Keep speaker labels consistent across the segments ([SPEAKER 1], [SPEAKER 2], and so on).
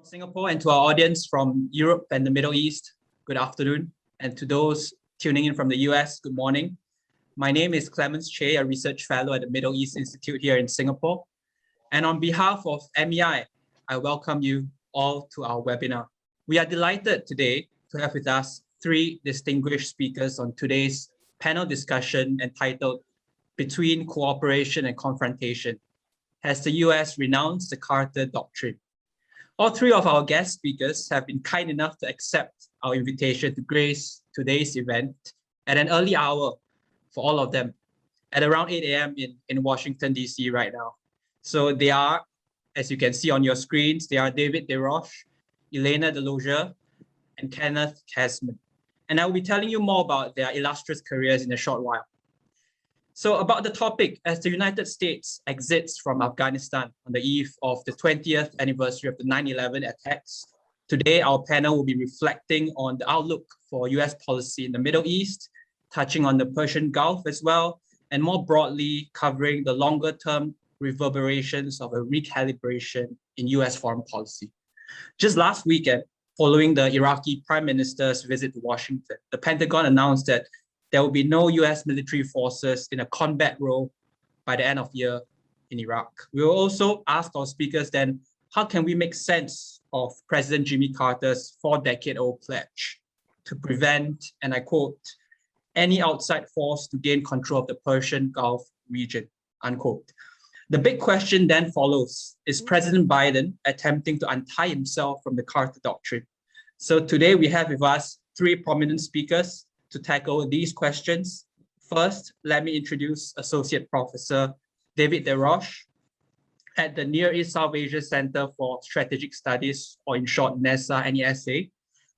[SPEAKER 1] From Singapore, and to our audience from Europe and the Middle East, good afternoon. And to those tuning in from the US, good morning. My name is Clemens Che, a research fellow at the Middle East Institute here in Singapore. And on behalf of MEI, I welcome you all to our webinar. We are delighted today to have with us three distinguished speakers on today's panel discussion entitled Between Cooperation and Confrontation. Has the US renounced the Carter Doctrine? All three of our guest speakers have been kind enough to accept our invitation to grace today's event at an early hour for all of them at around 8 a.m. in Washington, D.C. right now. So they are, as you can see on your screens, they are David Desroches, Elena Delozier, and Kenneth Casman. And I will be telling you more about their illustrious careers in a short while. So about the topic, as the United States exits from Afghanistan on the eve of the 20th anniversary of the 9/11 attacks, today our panel will be reflecting on the outlook for US policy in the Middle East, touching on the Persian Gulf as well, and more broadly covering the longer-term reverberations of a recalibration in US foreign policy. Just last weekend, following the Iraqi Prime Minister's visit to Washington, the Pentagon announced that there will be no US military forces in a combat role by the end of the year in Iraq. We will also ask our speakers then, how can we make sense of President Jimmy Carter's 4-decade-old pledge to prevent, and I quote, any outside force to gain control of the Persian Gulf region, unquote. The big question then follows, is President Biden attempting to untie himself from the Carter Doctrine? So today we have with us three prominent speakers to tackle these questions. First, let me introduce Associate Professor David Desroches at the Near East South Asia Center for Strategic Studies, or in short, NESA,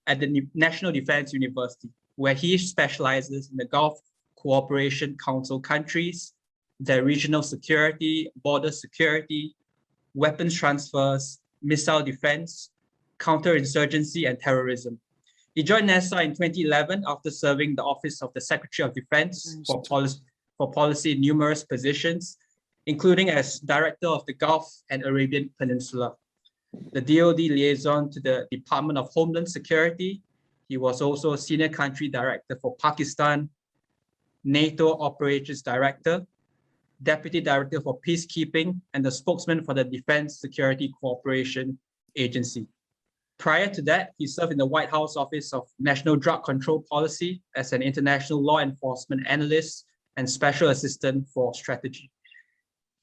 [SPEAKER 1] at the National Defense University, where he specializes in the Gulf Cooperation Council countries, their regional security, border security, weapons transfers, missile defense, counterinsurgency, and terrorism. He joined NASA in 2011 after serving the Office of the Secretary of Defense for policy in numerous positions, including as Director of the Gulf and Arabian Peninsula, the DoD liaison to the Department of Homeland Security. He was also a Senior Country Director for Pakistan, NATO Operations Director, Deputy Director for Peacekeeping, and the spokesman for the Defense Security Cooperation Agency. Prior to that, he served in the White House Office of National Drug Control Policy as an international law enforcement analyst and special assistant for strategy.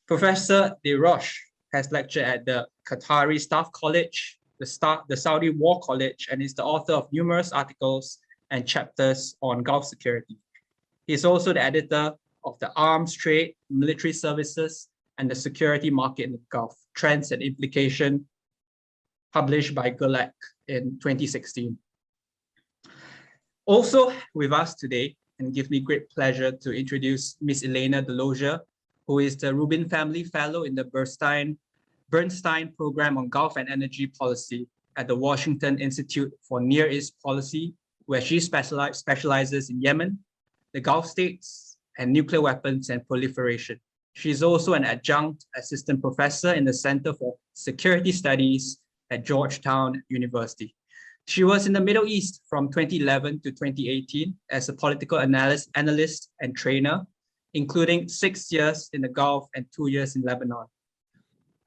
[SPEAKER 1] Professor Desroches has lectured at the Qatari Staff College, the Saudi War College, and is the author of numerous articles and chapters on Gulf security. He is also the editor of the Arms Trade, Military Services, and the Security Market in the Gulf, Trends and Implication, published by GULAG in 2016. Also with us today, and it gives me great pleasure to introduce Ms. Elena Delozier, who is the Rubin Family Fellow in the Bernstein Program on Gulf and Energy Policy at the Washington Institute for Near East Policy, where she specializes in Yemen, the Gulf states, and nuclear weapons and proliferation. She is also an adjunct assistant professor in the Center for Security Studies at Georgetown University. She was in the Middle East from 2011 to 2018 as a political analyst and trainer, including 6 years in the Gulf and 2 years in Lebanon.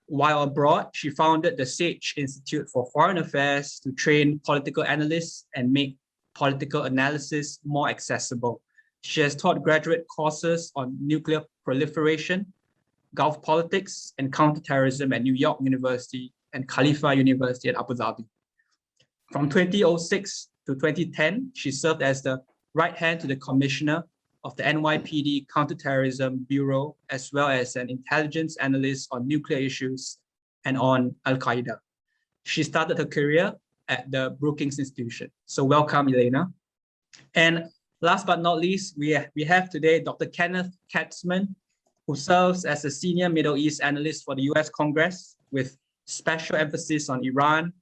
[SPEAKER 1] While abroad, she founded the SAGE Institute for Foreign Affairs to train political analysts and make political analysis more accessible. She has taught graduate courses on nuclear proliferation, Gulf politics, and counterterrorism at New York University and Khalifa University at Abu Dhabi. From 2006 to 2010, she served as the right hand to the commissioner of the NYPD Counterterrorism Bureau, as well as an intelligence analyst on nuclear issues and on Al-Qaeda. She started her career at the Brookings Institution. So welcome, Elena. And last but not least, we have today Dr. Kenneth Casman, who serves as a senior Middle East analyst for the US Congress with special emphasis on Iran,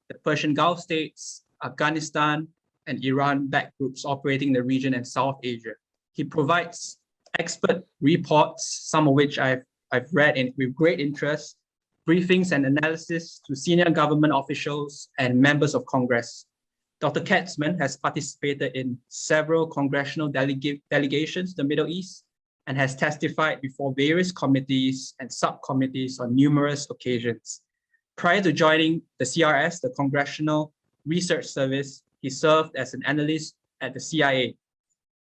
[SPEAKER 1] the Persian Gulf states, Afghanistan, and Iran-backed groups operating in the region and South Asia. He provides expert reports, some of which I've read with great interest, briefings and analysis to senior government officials and members of Congress. Dr. Katzman has participated in several congressional delegations to the Middle East and has testified before various committees and subcommittees on numerous occasions. Prior to joining the CRS, the Congressional Research Service, he served as an analyst at the CIA.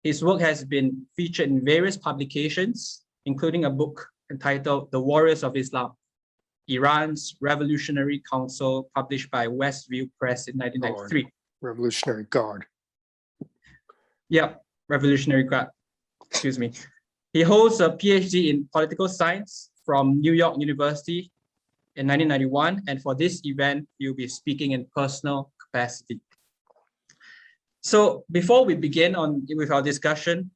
[SPEAKER 1] His work has been featured in various publications, including a book entitled The Warriors of Islam, Iran's Revolutionary Council, published by Westview Press in 1993.
[SPEAKER 2] Revolutionary Guard.
[SPEAKER 1] Yeah, Revolutionary Guard, excuse me. He holds a PhD in political science from New York University in 1991, and for this event, he'll be speaking in personal capacity. So before we begin with our discussion,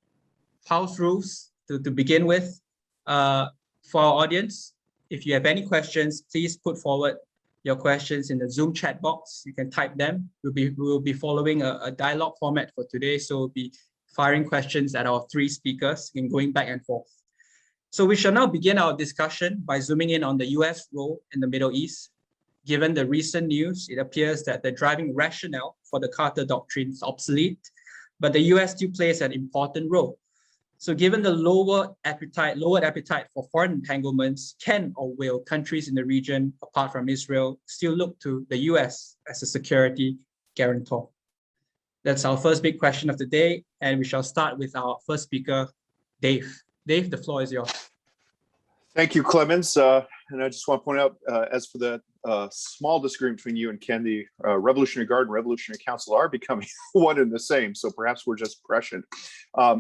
[SPEAKER 1] house rules to begin with. For our audience, if you have any questions, please put forward your questions in the Zoom chat box. You can type them. We'll be following a dialogue format for today, so we'll be firing questions at our three speakers and going back and forth. So we shall now begin our discussion by zooming in on the US role in the Middle East. Given the recent news, it appears that the driving rationale for the Carter Doctrine is obsolete, but the US still plays an important role. So given the lowered appetite for foreign entanglements, can or will countries in the region, apart from Israel, still look to the US as a security guarantor? That's our first big question of the day, and we shall start with our first speaker, Dave. Dave, the floor is yours.
[SPEAKER 3] Thank you, Clemens. And I just want to point out, as for the small disagreement between you and Ken, the Revolutionary Guard and Revolutionary Council are becoming one and the same. So perhaps we're just prescient.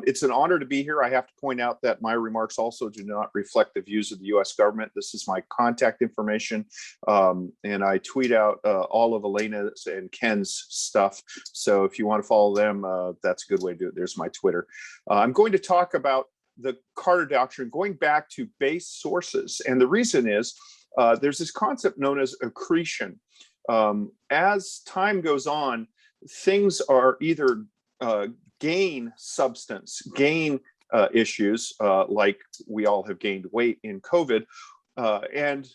[SPEAKER 3] It's an honor to be here. I have to point out that my remarks also do not reflect the views of the U.S. government. This is my contact information, and I tweet out all of Elena's and Ken's stuff. So if you want to follow them, that's a good way to do it. There's my Twitter. I'm going to talk about the Carter Doctrine going back to base sources. And the reason is there's this concept known as accretion. As time goes on, things are either gain substance, gain issues, like we all have gained weight in COVID, and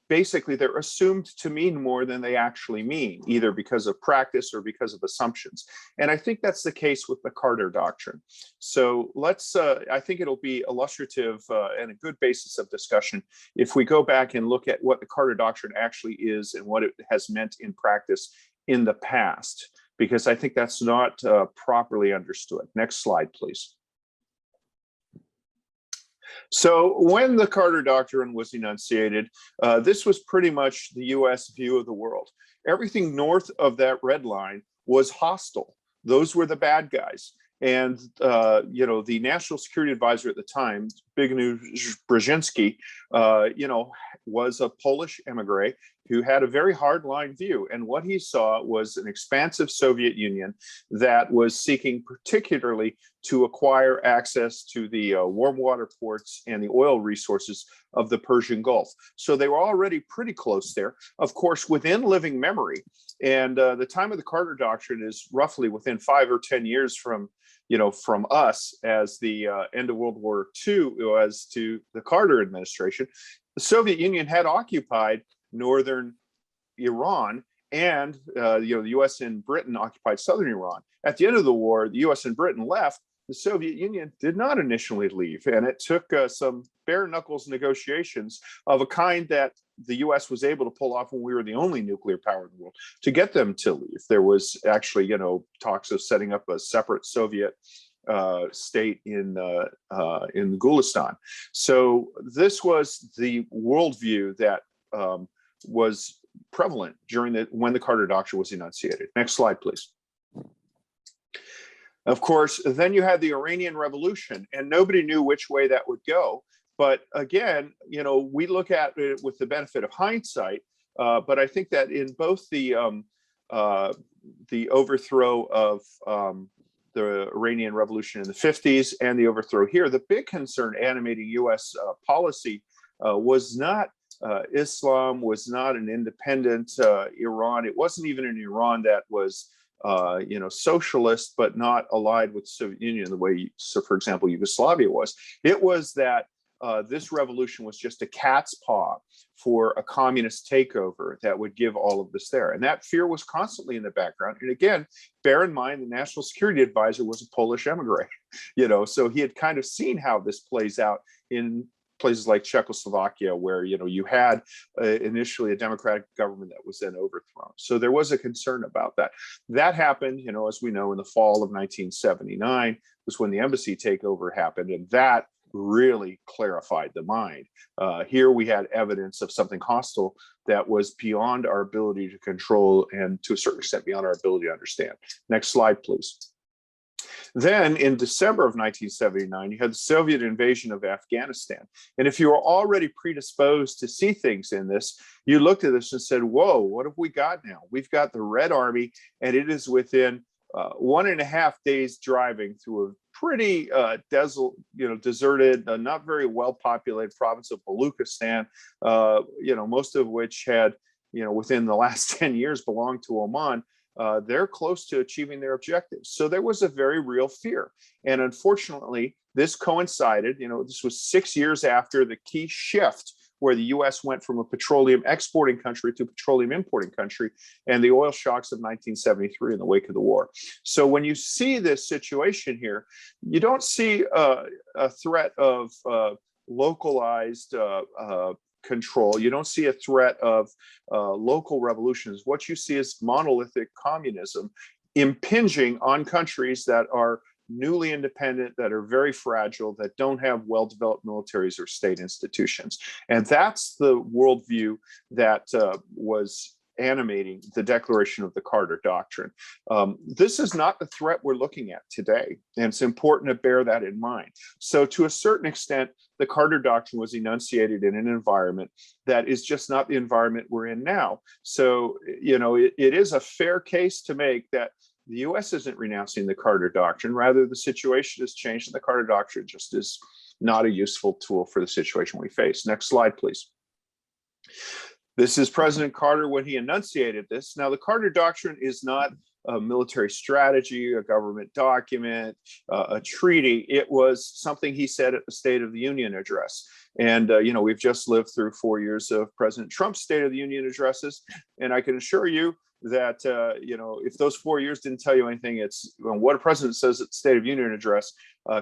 [SPEAKER 3] basically they're assumed to mean more than they actually mean, either because of practice or because of assumptions. And I think that's the case with the Carter Doctrine. So let's, I think it'll be illustrative and a good basis of discussion if we go back and look at what the Carter Doctrine actually is and what it has meant in practice in the past, because I think that's not properly understood. Next slide, please. So when the Carter Doctrine was enunciated, this was pretty much the U.S. view of the world. Everything north of that red line was hostile. Those were the bad guys. And, the National Security Advisor at the time, Zbigniew Brzezinski, was a Polish emigre who had a very hardline view. And what he saw was an expansive Soviet Union that was seeking particularly to acquire access to the warm water ports and the oil resources of the Persian Gulf. So they were already pretty close there, of course, within living memory. And the time of the Carter Doctrine is roughly within 5 or 10 years from us, as the end of World War II was to the Carter administration. The Soviet Union had occupied northern Iran, and the U.S. and Britain occupied southern Iran. At the end of the war, the U.S. and Britain left. The Soviet Union did not initially leave, and it took some bare knuckles negotiations of a kind that the U.S. was able to pull off when we were the only nuclear power in the world to get them to leave. There was actually, talks of setting up a separate Soviet state in Gulistan. So this was the worldview that was prevalent when the Carter Doctrine was enunciated. Next slide, please. Of course, then you had the Iranian Revolution, and nobody knew which way that would go. But again, we look at it with the benefit of hindsight. But I think that in both the overthrow of the Iranian Revolution in the 50s and the overthrow here, the big concern animating U.S. policy was not Islam, was not an independent Iran. It wasn't even an Iran that was socialist, but not allied with the Soviet Union the way, so for example, Yugoslavia was. It was that this revolution was just a cat's paw for a communist takeover that would give all of this there. And that fear was constantly in the background. And again, bear in mind, the national security advisor was a Polish emigre, so he had kind of seen how this plays out in places like Czechoslovakia, where you had initially a democratic government that was then overthrown. So there was a concern about that. That happened, as we know, in the fall of 1979 was when the embassy takeover happened, and that really clarified the mind. Here we had evidence of something hostile that was beyond our ability to control, and to a certain extent beyond our ability to understand. Next slide, please. Then in December of 1979, you had the Soviet invasion of Afghanistan. And if you were already predisposed to see things in this, you looked at this and said, whoa, what have we got now? We've got the Red Army, and it is within 1.5 days driving through a pretty deserted, not very well populated province of Baluchistan, most of which had, within the last 10 years belonged to Oman. They're close to achieving their objectives. So there was a very real fear. And unfortunately, this coincided, this was 6 years after the key shift where the US went from a petroleum exporting country to a petroleum importing country, and the oil shocks of 1973 in the wake of the war. So when you see this situation here, you don't see a threat of localized control. You don't see a threat of local revolutions. What you see is monolithic communism impinging on countries that are newly independent, that are very fragile, that don't have well-developed militaries or state institutions. And that's the worldview that was animating the declaration of the Carter Doctrine. This is not the threat we're looking at today, and it's important to bear that in mind. So to a certain extent, the Carter Doctrine was enunciated in an environment that is just not the environment we're in now. So, it is a fair case to make that the US isn't renouncing the Carter Doctrine. Rather, the situation has changed, and the Carter Doctrine just is not a useful tool for the situation we face. Next slide, please. This is President Carter when he enunciated this. Now, the Carter Doctrine is not a military strategy, a government document, a treaty. It was something he said at the State of the Union address. And, we've just lived through 4 years of President Trump's State of the Union addresses. And I can assure you that, if those 4 years didn't tell you anything, it's what a president says at the State of the Union address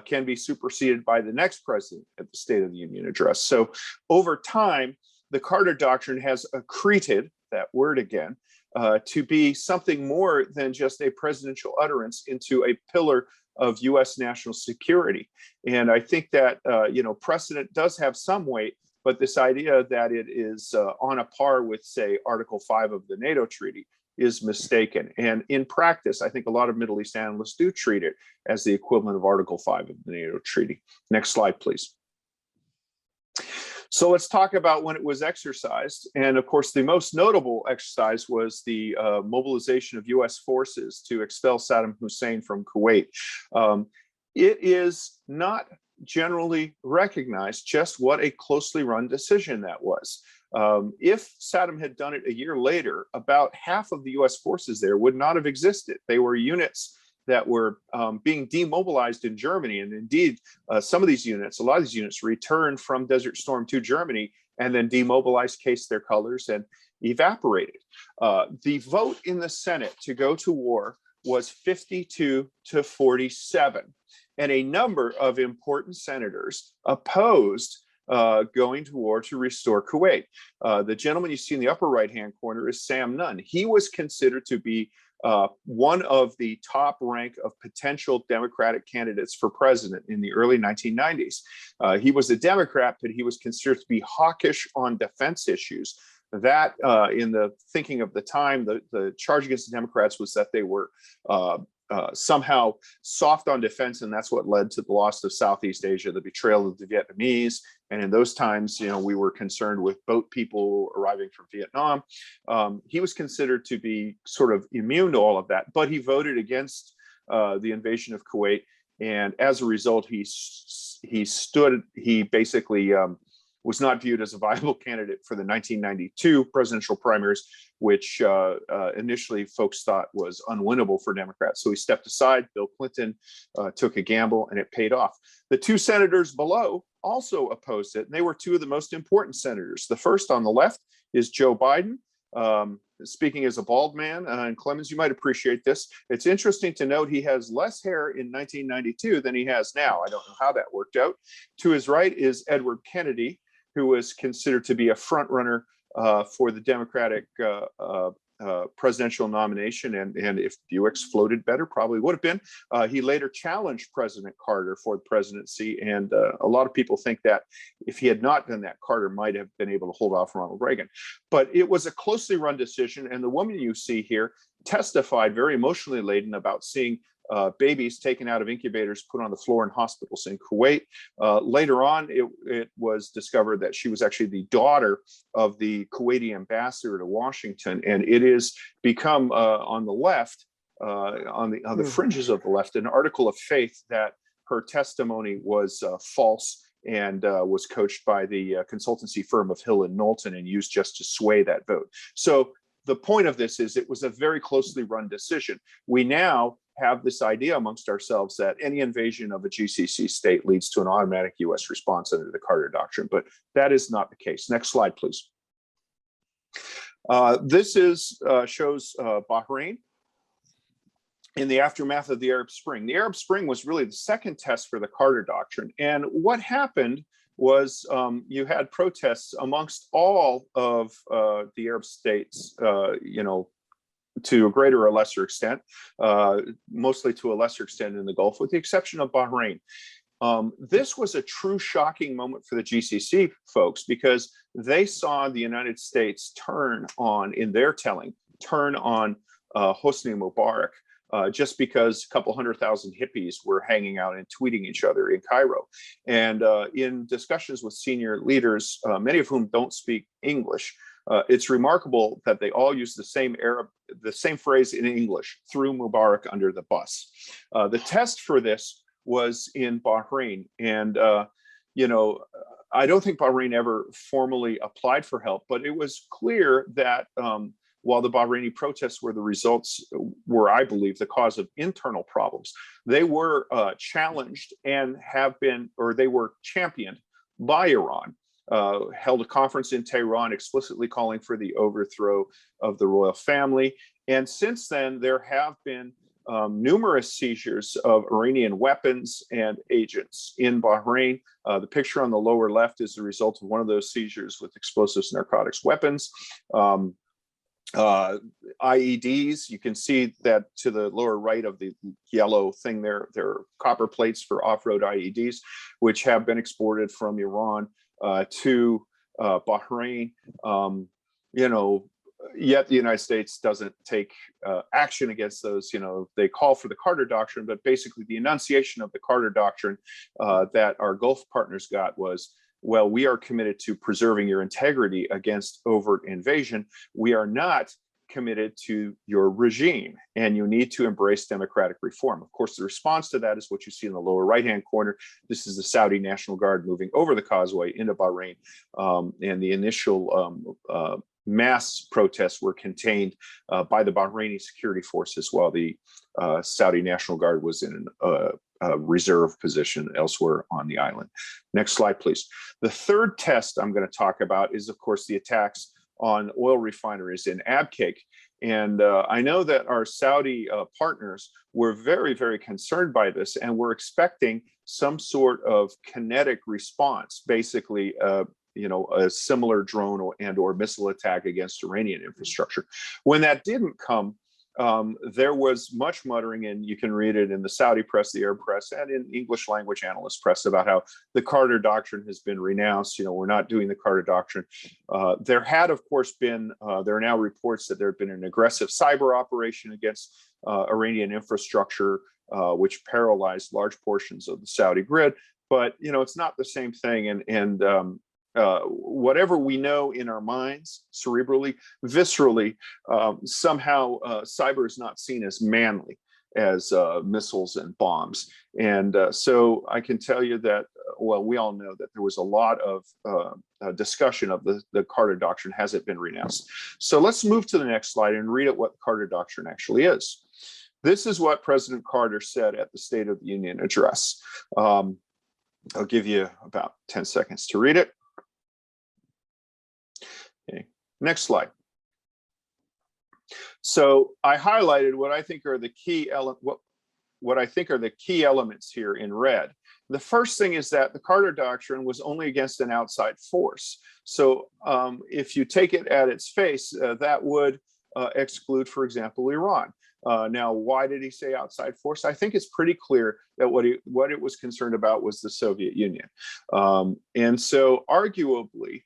[SPEAKER 3] can be superseded by the next president at the State of the Union address. So over time, the Carter Doctrine has accreted, that word again, to be something more than just a presidential utterance into a pillar of US national security. And I think that, precedent does have some weight, but this idea that it is on a par with, say, Article 5 of the NATO Treaty is mistaken. And in practice, I think a lot of Middle East analysts do treat it as the equivalent of Article 5 of the NATO Treaty. Next slide, please. So let's talk about when it was exercised. And of course, the most notable exercise was the mobilization of US forces to expel Saddam Hussein from Kuwait. It is not generally recognized just what a closely run decision that was. If Saddam had done it a year later, about half of the US forces there would not have existed. They were units that were being demobilized in Germany. And indeed, some of these units, a lot of these units returned from Desert Storm to Germany and then demobilized, cased their colors, and evaporated. The vote in the Senate to go to war was 52 to 47. And a number of important senators opposed going to war to restore Kuwait. The gentleman you see in the upper right-hand corner is Sam Nunn. He was considered to be one of the top rank of potential Democratic candidates for president in the early 1990s. He was a Democrat, but he was considered to be hawkish on defense issues. That, in the thinking of the time, the charge against the Democrats was that they were somehow soft on defense, and that's what led to the loss of Southeast Asia, the betrayal of the Vietnamese. And in those times, we were concerned with boat people arriving from Vietnam. He was considered to be sort of immune to all of that, but he voted against the invasion of Kuwait. And as a result, he basically was not viewed as a viable candidate for the 1992 presidential primaries, which initially folks thought was unwinnable for Democrats. So he stepped aside. Bill Clinton took a gamble, and it paid off. The two senators below also opposed it, and they were two of the most important senators. The first on the left is Joe Biden. Speaking as a bald man, and Clemens, you might appreciate this. It's interesting to note he has less hair in 1992 than he has now. I don't know how that worked out. To his right is Edward Kennedy, who was considered to be a front runner for the Democratic presidential nomination, and if Buicks floated better, probably would have been. He later challenged President Carter for the presidency, and a lot of people think that if he had not done that, Carter might have been able to hold off Ronald Reagan. But it was a closely run decision, and the woman you see here testified very emotionally laden about seeing babies taken out of incubators, put on the floor in hospitals in Kuwait. Later on, it was discovered that she was actually the daughter of the Kuwaiti ambassador to Washington, and it is become on the left, on the fringes of the left, an article of faith that her testimony was false and was coached by the consultancy firm of Hill and Knowlton and used just to sway that vote. So the point of this is it was a very closely run decision. We now have this idea amongst ourselves that any invasion of a GCC state leads to an automatic US response under the Carter Doctrine, but that is not the case. Next slide, please. This shows Bahrain in the aftermath of the Arab Spring. The Arab Spring was really the second test for the Carter Doctrine. And what happened was you had protests amongst all of the Arab states, to a greater or lesser extent, mostly to a lesser extent in the Gulf, with the exception of Bahrain. This was a true shocking moment for the GCC folks because they saw the United States turn on Hosni Mubarak just because a couple 100,000 hippies were hanging out and tweeting each other in Cairo. And in discussions with senior leaders, many of whom don't speak English, it's remarkable that they all use the same phrase in English: threw Mubarak under the bus. The test for this was in Bahrain, and I don't think Bahrain ever formally applied for help, but it was clear that while the Bahraini protests were, I believe, the cause of internal problems, they were challenged and they were championed by Iran. Held a conference in Tehran explicitly calling for the overthrow of the royal family. And since then, there have been numerous seizures of Iranian weapons and agents in Bahrain. The picture on the lower left is the result of one of those seizures with explosives, narcotics, weapons. IEDs, you can see that to the lower right of the yellow thing there are copper plates for off-road IEDs, which have been exported from Iran to Bahrain. Yet the United States doesn't take action against those. They call for the Carter Doctrine, but basically the enunciation of the Carter Doctrine that our Gulf partners got was, well, we are committed to preserving your integrity against overt invasion. We are not committed to your regime, and you need to embrace democratic reform. Of course, the response to that is what you see in the lower right-hand corner. This is the Saudi National Guard moving over the causeway into Bahrain, and the initial mass protests were contained by the Bahraini security forces while the Saudi National Guard was in a reserve position elsewhere on the island. Next slide, please. The third test I'm going to talk about is, of course, the attacks on oil refineries in Abqaiq. And I know that our Saudi partners were very, very concerned by this and were expecting some sort of kinetic response, basically a similar drone or missile attack against Iranian infrastructure. When that didn't come, there was much muttering, and you can read it in the Saudi press, the Arab press, and in English language analyst press about how the Carter Doctrine has been renounced. We're not doing the Carter Doctrine. There had, of course, been, there are now reports that there had been an aggressive cyber operation against Iranian infrastructure, which paralyzed large portions of the Saudi grid. But, it's not the same thing. And whatever we know in our minds, cerebrally, viscerally, somehow cyber is not seen as manly. as missiles and bombs. And so I can tell you that, well, we all know that there was a lot of discussion of the Carter Doctrine. Has it been renounced? So let's move to the next slide and read what the Carter Doctrine actually is. This is what President Carter said at the State of the Union address. I'll give you about 10 seconds to read it. Okay. Next slide. So I highlighted what I think are the key elements here in red. The first thing is that the Carter Doctrine was only against an outside force. So if you take it at its face, that would exclude, for example, Iran. Now, why did he say outside force? I think it's pretty clear that what it was concerned about was the Soviet Union. And so arguably,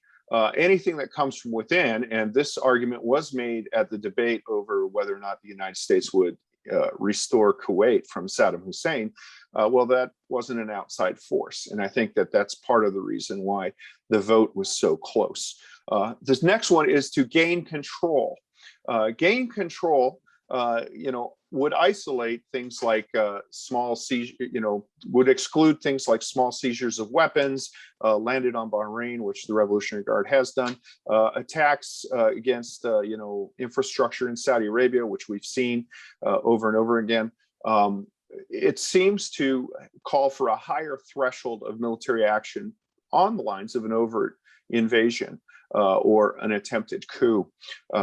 [SPEAKER 3] anything that comes from within, and this argument was made at the debate over whether or not the United States would restore Kuwait from Saddam Hussein, well, that wasn't an outside force. And I think that that's part of the reason why the vote was so close. This next one is to gain control. Gain control, would isolate things like small seizure, would exclude things like small seizures of weapons landed on Bahrain, which the Revolutionary Guard has done, attacks against, infrastructure in Saudi Arabia, which we've seen over and over again. It seems to call for a higher threshold of military action on the lines of an overt invasion or an attempted coup.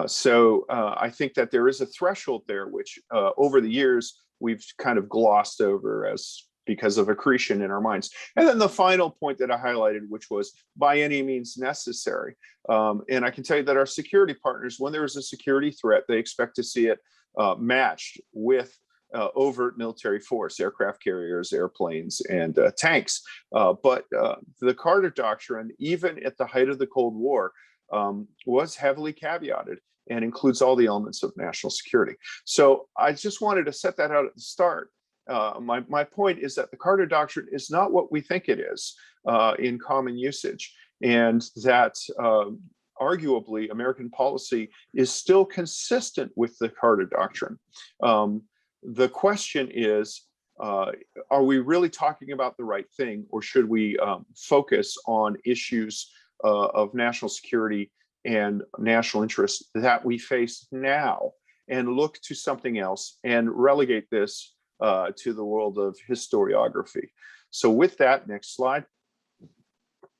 [SPEAKER 3] So I think that there is a threshold there, which over the years we've kind of glossed over as because of accretion in our minds. And then the final point that I highlighted, which was by any means necessary. And I can tell you that our security partners, when there is a security threat, they expect to see it matched with overt military force, aircraft carriers, airplanes, and tanks. But the Carter Doctrine, even at the height of the Cold War, was heavily caveated and includes all the elements of national security. So I just wanted to set that out at the start. My point is that the Carter Doctrine is not what we think it is in common usage, and that arguably American policy is still consistent with the Carter Doctrine. The question is, are we really talking about the right thing, or should we focus on issues of national security and national interest that we face now and look to something else and relegate this to the world of historiography? So with that, next slide,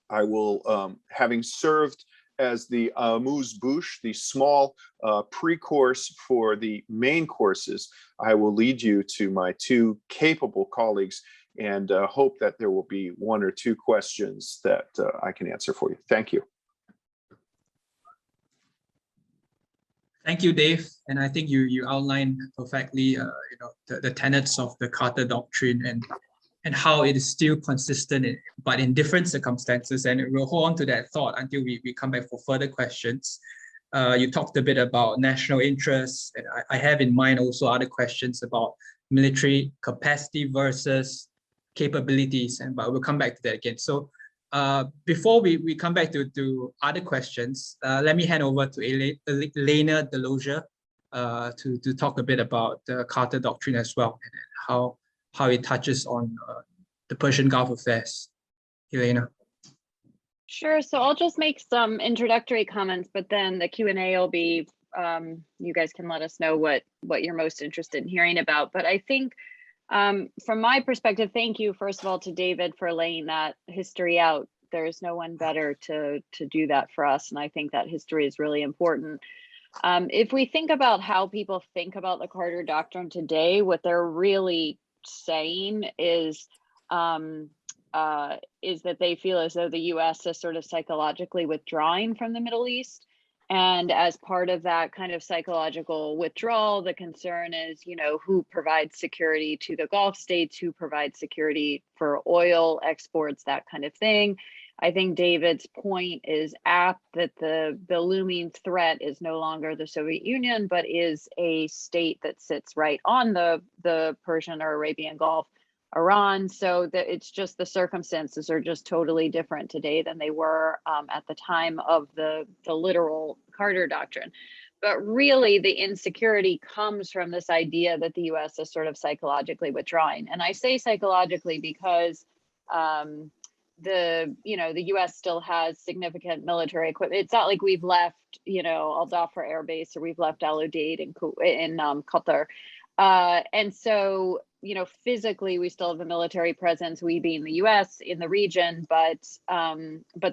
[SPEAKER 3] I will, having served as the amuse-bouche, the small pre-course for the main courses, I will lead you to my two capable colleagues and hope that there will be one or two questions that I can answer for you. Thank you.
[SPEAKER 1] Thank you, Dave. And I think you outlined perfectly, the tenets of the Carter Doctrine and how it is still consistent, but in different circumstances. And we'll hold on to that thought until we come back for further questions. You talked a bit about national interests, and I have in mind also other questions about military capacity versus capabilities, but we'll come back to that again. So before we come back to other questions, let me hand over to Elena Delozier to talk a bit about the Carter Doctrine as well, and how it touches on the Persian Gulf affairs. Elena.
[SPEAKER 2] Sure. So I'll just make some introductory comments, but then the Q&A will be, you guys can let us know what you're most interested in hearing about. But I think from my perspective, thank you, first of all, to David for laying that history out. There is no one better to do that for us. And I think that history is really important. If we think about how people think about the Carter Doctrine today, what they're really saying is that they feel as though the U.S. is sort of psychologically withdrawing from the Middle East. And as part of that kind of psychological withdrawal, the concern is, who provides security to the Gulf states, who provides security for oil exports, that kind of thing. I think David's point is apt, that the looming threat is no longer the Soviet Union, but is a state that sits right on the Persian or Arabian Gulf, Iran. So that it's just the circumstances are just totally different today than they were at the time of the literal Carter Doctrine. really the insecurity comes from this idea that the US is sort of psychologically withdrawing. And I say psychologically because the US still has significant military equipment. It's not like we've left, Al Dhafra Air Base, or we've left Al Udeid in Qatar. And so, physically we still have a military presence, we being the US in the region, but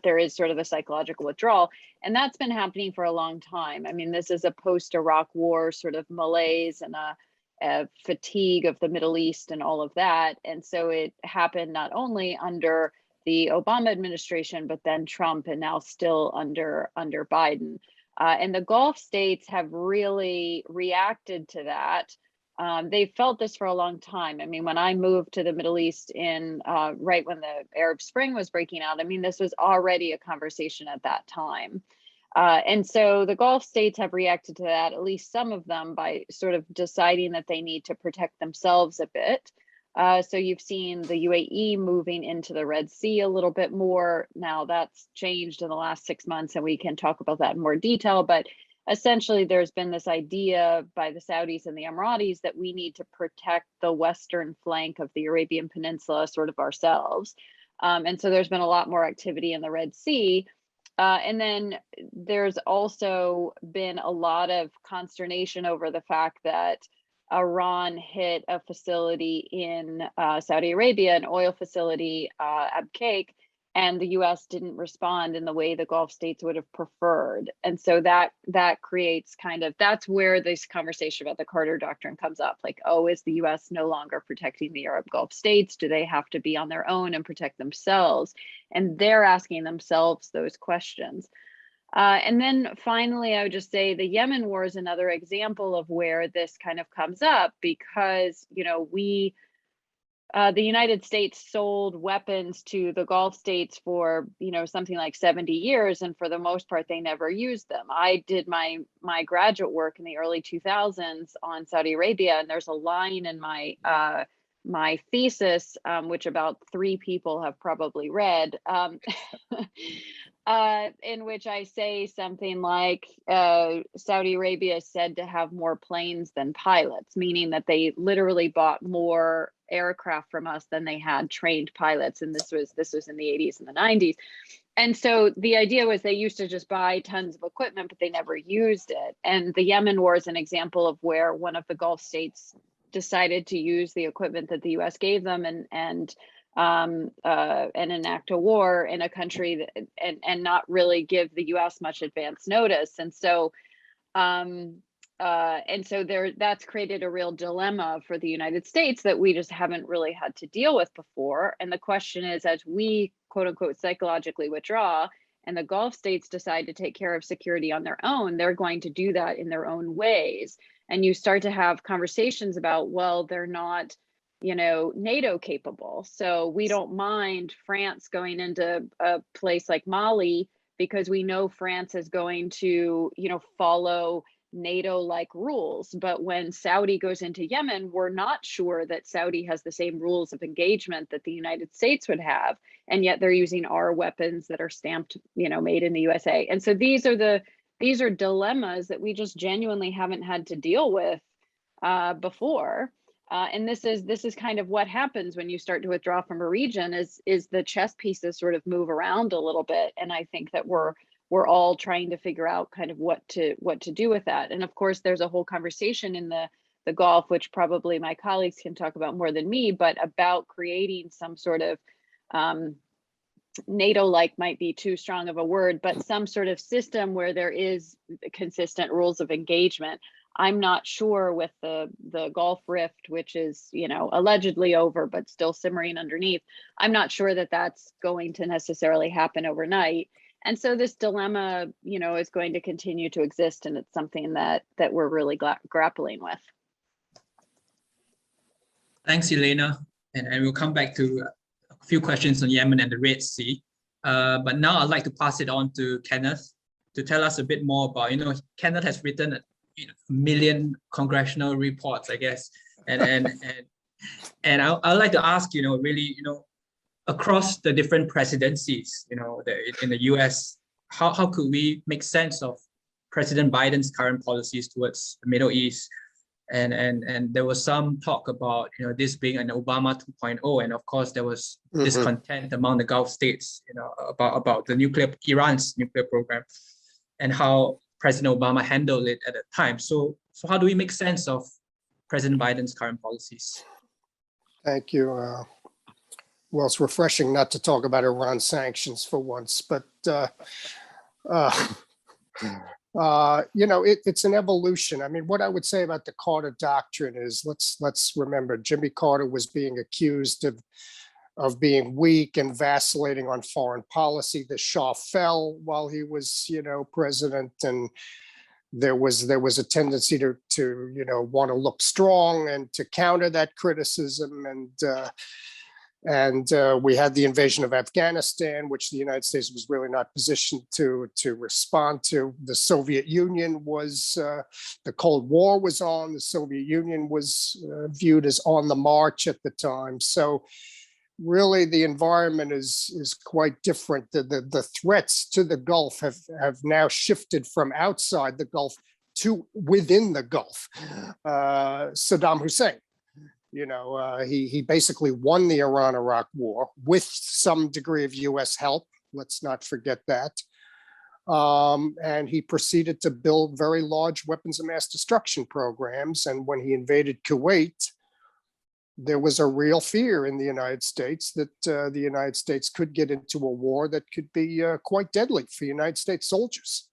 [SPEAKER 2] there is sort of a psychological withdrawal. And that's been happening for a long time. I mean, this is a post-Iraq war sort of malaise and a fatigue of the Middle East and all of that. And so it happened not only under the Obama administration, but then Trump, and now still under Biden. And the Gulf states have really reacted to that. They've felt this for a long time. I mean, when I moved to the Middle East in right when the Arab Spring was breaking out, I mean, this was already a conversation at that time. And so the Gulf states have reacted to that, at least some of them, by sort of deciding that they need to protect themselves a bit. So you've seen the UAE moving into the Red Sea a little bit more. Now that's changed in the last 6 months, and we can talk about that in more detail. But essentially, there's been this idea by the Saudis and the Emiratis that we need to protect the western flank of the Arabian Peninsula sort of ourselves. And so there's been a lot more activity in the Red Sea. And then there's also been a lot of consternation over the fact that Iran hit a facility in Saudi Arabia, an oil facility, Abqaiq, and the US didn't respond in the way the Gulf states would have preferred. And so that creates that's where this conversation about the Carter Doctrine comes up. Like, oh, is the US no longer protecting the Arab Gulf states? Do they have to be on their own and protect themselves? And they're asking themselves those questions. And then finally, I would just say the Yemen war is another example of where this kind of comes up, because, the United States sold weapons to the Gulf states for, something like 70 years. And for the most part, they never used them. I did my graduate work in the early 2000s on Saudi Arabia. And there's a line in my thesis, which about 3 people have probably read, in which I say something like Saudi Arabia is said to have more planes than pilots, meaning that they literally bought more aircraft from us than they had trained pilots. And this was in the 80s and the 90s. And so the idea was they used to just buy tons of equipment, but they never used it. And the Yemen war is an example of where one of the Gulf states decided to use the equipment that the US gave them and enact a war in a country and not really give the US much advance notice. And so that's created a real dilemma for the United States that we just haven't really had to deal with before. And the question is, as we quote unquote psychologically withdraw and the Gulf states decide to take care of security on their own, they're going to do that in their own ways. And you start to have conversations about, well, they're not, NATO capable. So we don't mind France going into a place like Mali because we know France is going to, follow NATO-like rules. But when Saudi goes into Yemen, we're not sure that Saudi has the same rules of engagement that the United States would have. And yet they're using our weapons that are stamped, made in the USA. And so these are dilemmas that we just genuinely haven't had to deal with before. And this is kind of what happens when you start to withdraw from a region is the chess pieces sort of move around a little bit. And I think that we're all trying to figure out kind of what to do with that. And of course, there's a whole conversation in the Gulf, which probably my colleagues can talk about more than me, but about creating some sort of NATO-like might be too strong of a word, but some sort of system where there is consistent rules of engagement. I'm not sure with the Gulf rift, which is, allegedly over, but still simmering underneath. I'm not sure that that's going to necessarily happen overnight. And so this dilemma, is going to continue to exist. And it's something that we're really grappling with.
[SPEAKER 1] Thanks, Elena. And we'll come back to a few questions on Yemen and the Red Sea. But now I'd like to pass it on to Kenneth to tell us a bit more about, Kenneth has written a million congressional reports, I guess. And I'd like to ask, really, across the different presidencies, in the US, how could we make sense of President Biden's current policies towards the Middle East. And there was some talk about this being an Obama 2.0, and of course there was discontent among the Gulf states about the Iran's nuclear program and how President Obama handled it at the time. So how do we make sense of President Biden's current policies?
[SPEAKER 4] Thank you. Well, it's refreshing not to talk about Iran sanctions for once, but it's an evolution. I mean, what I would say about the Carter Doctrine is let's remember Jimmy Carter was being accused of being weak and vacillating on foreign policy. The Shah fell while he was, president, and there was a tendency to want to look strong and to counter that criticism. And we had the invasion of Afghanistan, which the United States was really not positioned to respond to. The Soviet Union was, the Cold War was on. The Soviet Union was viewed as on the march at the time. So really the environment is quite different. The threats to the Gulf have now shifted from outside the Gulf to within the Gulf. Saddam Hussein. He basically won the Iran-Iraq war with some degree of US help. Let's not forget that. And he proceeded to build very large weapons of mass destruction programs. And when he invaded Kuwait, there was a real fear in the United States that the United States could get into a war that could be quite deadly for United States soldiers.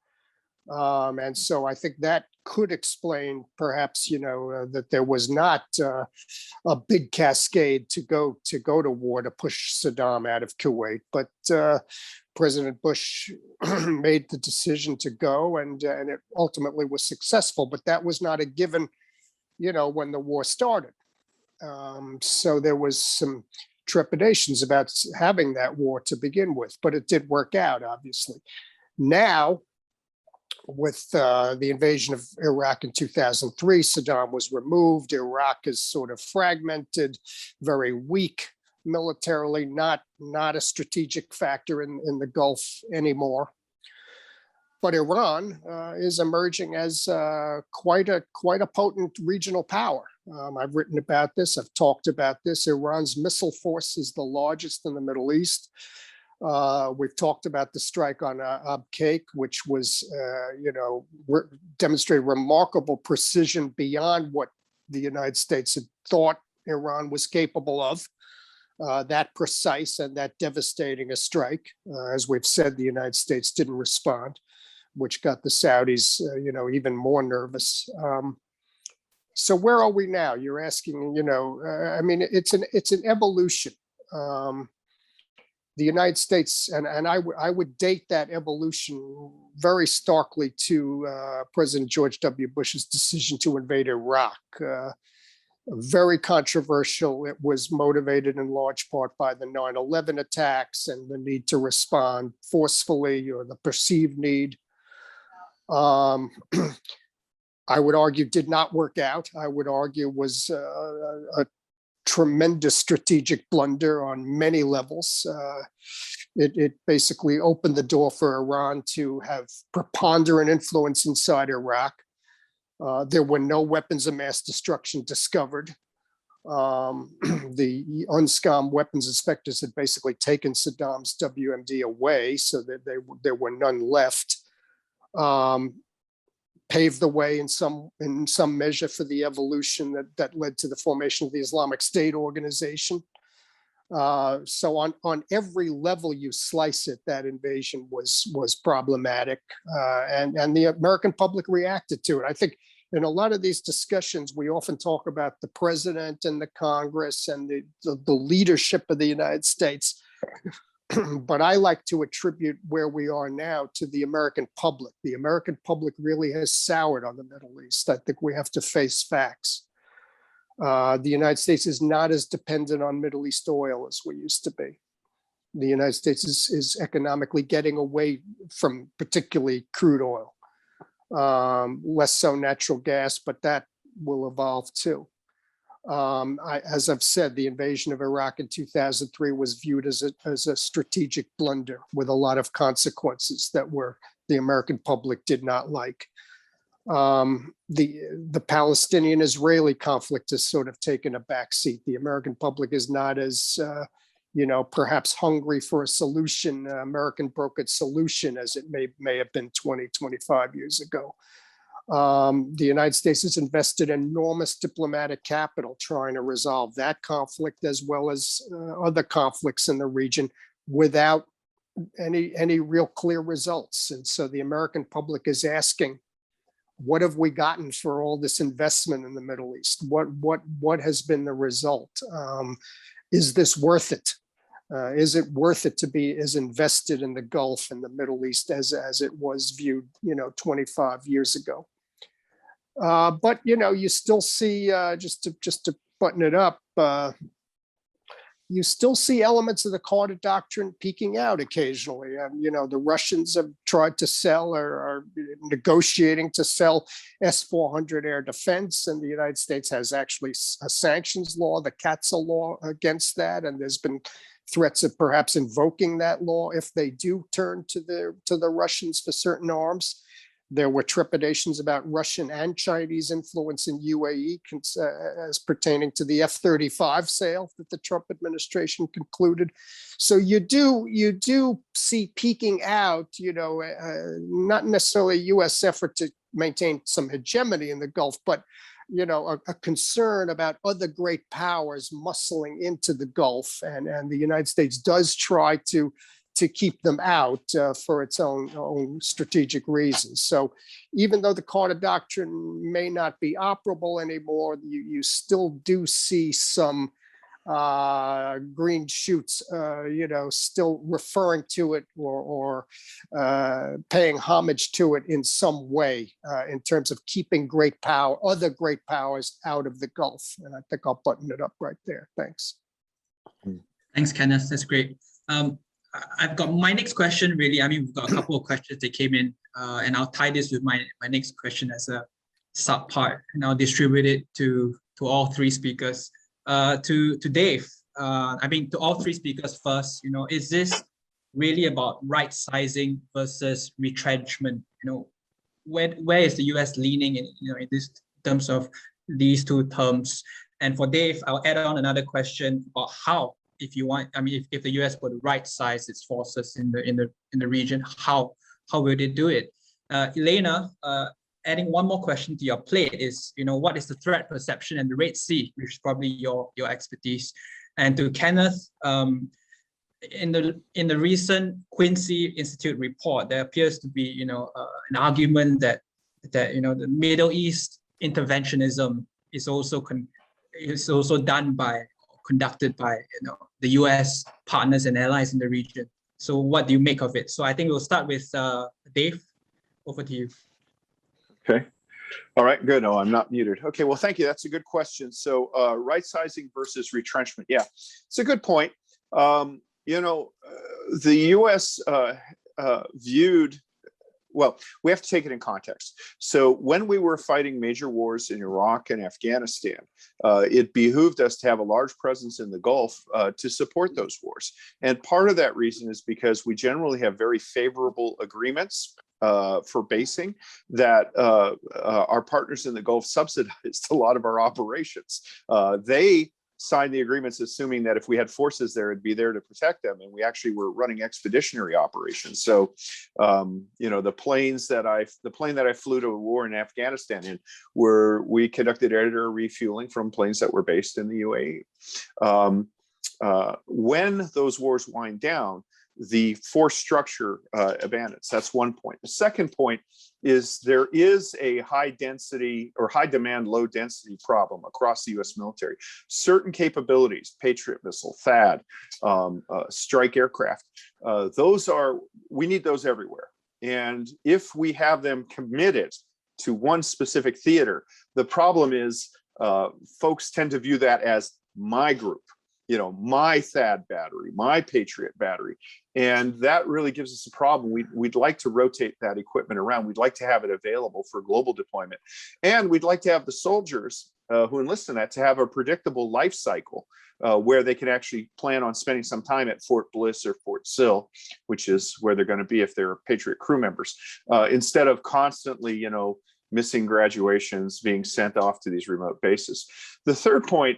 [SPEAKER 4] And so I think that could explain perhaps, that there was not a big cascade to go to war to push Saddam out of Kuwait. But President Bush made the decision to go, and it ultimately was successful. But that was not a given, when the war started. So there was some trepidations about having that war to begin with, but it did work out, obviously. Now, with the invasion of Iraq in 2003, Saddam was removed. Iraq is sort of fragmented, very weak militarily, not a strategic factor in the Gulf anymore. But Iran is emerging as quite a potent regional power. I've written about this. I've talked about this. Iran's missile force is the largest in the Middle East. We've talked about the strike on Abqaiq, which was, demonstrated remarkable precision beyond what the United States had thought Iran was capable of. That precise and that devastating a strike. As we've said, the United States didn't respond, which got the Saudis, even more nervous. So where are we now? You're asking, it's an evolution. The United States, and I would date that evolution very starkly to President George W. Bush's decision to invade Iraq. Very controversial. It was motivated in large part by the 9/11 attacks and the need to respond forcefully, or the perceived need. I would argue did not work out. I would argue was a tremendous strategic blunder on many levels. It basically opened the door for Iran to have preponderant influence inside Iraq. There were no weapons of mass destruction discovered. The UNSCOM weapons inspectors had basically taken Saddam's WMD away, so that there were none left. Paved the way in some measure for the evolution that led to the formation of the Islamic State organization. So on every level you slice it, that invasion was problematic, and the American public reacted to it. I think in a lot of these discussions, we often talk about the president and the Congress and the leadership of the United States. But I like to attribute where we are now to the American public. The American public really has soured on the Middle East. I think we have to face facts. The United States is not as dependent on Middle East oil as we used to be. The United States is economically getting away from particularly crude oil. Less so natural gas, but that will evolve too. As I've said, the invasion of Iraq in 2003 was viewed as a strategic blunder with a lot of consequences that the American public did not like. The Palestinian-Israeli conflict has sort of taken a backseat. The American public is not as perhaps hungry for a solution, American brokered solution, as it may have been 20, 25 years ago. The United States has invested enormous diplomatic capital trying to resolve that conflict as well as other conflicts in the region without any real clear results. And so the American public is asking, what have we gotten for all this investment in the Middle East? What has been the result? Is this worth it? Is it worth it to be as invested in the Gulf and the Middle East as it was viewed, 25 years ago? But you still see, just to button it up, you still see elements of the Carter Doctrine peeking out occasionally. The Russians have tried to sell or are negotiating to sell S-400 air defense, and the United States has actually a sanctions law, the CATSA law, against that, and there's been threats of perhaps invoking that law if they do turn to the Russians for certain arms. There were trepidations about Russian and Chinese influence in UAE as pertaining to the F-35 sale that the Trump administration concluded. So you do see peeking out, not necessarily a U.S. effort to maintain some hegemony in the Gulf, but a concern about other great powers muscling into the Gulf, and the United States does try to keep them out for its own strategic reasons. So even though the Carter Doctrine may not be operable anymore, you still do see some green shoots, still referring to it or paying homage to it in some way in terms of keeping other great powers out of the Gulf. And I think I'll button it up right there. Thanks.
[SPEAKER 1] Thanks, Kenneth. That's great. I've got my next question, really. We've got a couple of questions that came in, and I'll tie this with my next question as a sub part, and I'll distribute it to all three speakers. To Dave, to all three speakers first, is this really about right sizing versus retrenchment? Where is the US leaning in this terms of these two terms? And for Dave, I'll add on another question about how, if you want, if the US were to right size its forces in the region, how will they do it? Elena, adding one more question to your plate is, what is the threat perception in the Red Sea, which is probably your expertise? And to Kenneth, in the recent Quincy Institute report, there appears to be, an argument that the Middle East interventionism is also conducted by the US partners and allies in the region. So what do you make of it? So I think we'll start with Dave. Over to you.
[SPEAKER 3] Okay. All right, good. Oh, I'm not muted. Okay, well, thank you. That's a good question. So right sizing versus retrenchment. Yeah, it's a good point. The US viewed, well, we have to take it in context. So when we were fighting major wars in Iraq and Afghanistan, it behooved us to have a large presence in the Gulf to support those wars. And part of that reason is because we generally have very favorable agreements for basing that our partners in the Gulf subsidized a lot of our operations. They signed the agreements assuming that if we had forces there, it'd be there to protect them. And we actually were running expeditionary operations. So, the plane that I flew to a war in Afghanistan in, we conducted air refueling from planes that were based in the UAE. When those wars wind down, the force structure abandons. That's one point. The second point is there is a high density or high demand, low density problem across the US military. Certain capabilities, Patriot missile, THAAD, strike aircraft, we need those everywhere. And if we have them committed to one specific theater, the problem is folks tend to view that as my group. My THAAD battery, my Patriot battery. And that really gives us a problem. We'd like to rotate that equipment around. We'd like to have it available for global deployment. And we'd like to have the soldiers who enlist in that to have a predictable life cycle where they can actually plan on spending some time at Fort Bliss or Fort Sill, which is where they're going to be if they're Patriot crew members, instead of constantly, missing graduations, being sent off to these remote bases. The third point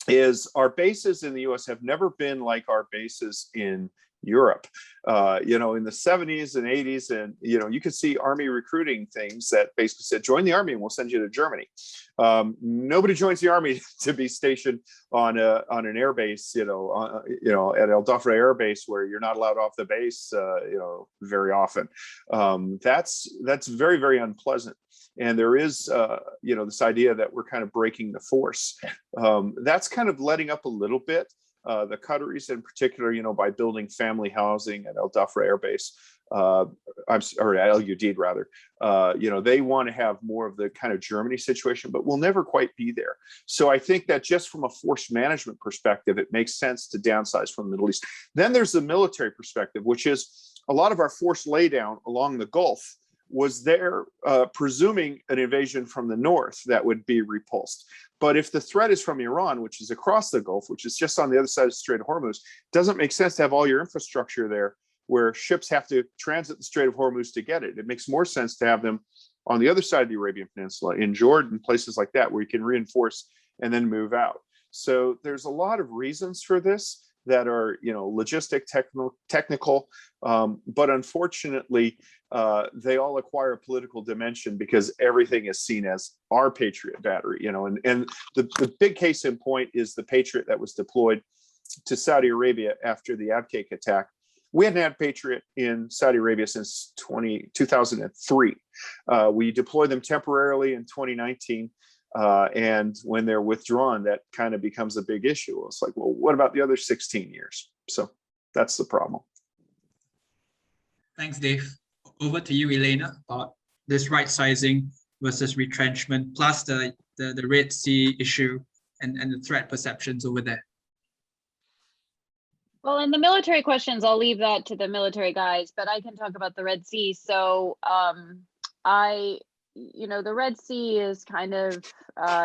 [SPEAKER 3] is our bases in the US have never been like our bases in Europe. In the 70s and 80s, and you could see Army recruiting things that basically said, join the Army and we'll send you to Germany. Nobody joins the Army to be stationed on an air base, at El Dafra Air Base, where you're not allowed off the base, very often. That's very, very unpleasant. And there is, this idea that we're kind of breaking the force. That's kind of letting up a little bit. The Qataris in particular, by building family housing at El Dafra Air Base, or at El Udeid rather, they want to have more of the kind of Germany situation, but we'll never quite be there. So I think that just from a force management perspective, it makes sense to downsize from the Middle East. Then there's the military perspective, which is a lot of our force laydown along the Gulf was there presuming an invasion from the north that would be repulsed. But if the threat is from Iran, which is across the Gulf, which is just on the other side of the Strait of Hormuz, it doesn't make sense to have all your infrastructure there where ships have to transit the Strait of Hormuz to get it. It makes more sense to have them on the other side of the Arabian Peninsula, in Jordan, places like that, where you can reinforce and then move out. So there's a lot of reasons for this that are, logistic, technical, but unfortunately, they all acquire a political dimension because everything is seen as our Patriot battery, and the big case in point is the Patriot that was deployed to Saudi Arabia after the Abqaiq attack. We hadn't had Patriot in Saudi Arabia since 2003. We deployed them temporarily in 2019. And when they're withdrawn, that kind of becomes a big issue. It's like, well, what about the other 16 years? So that's the problem.
[SPEAKER 1] Thanks, Dave. Over to you, Elena, about this right sizing versus retrenchment, plus the Red Sea issue and the threat perceptions over there.
[SPEAKER 2] Well, in the military questions, I'll leave that to the military guys, but I can talk about the Red Sea. So the Red Sea is kind of,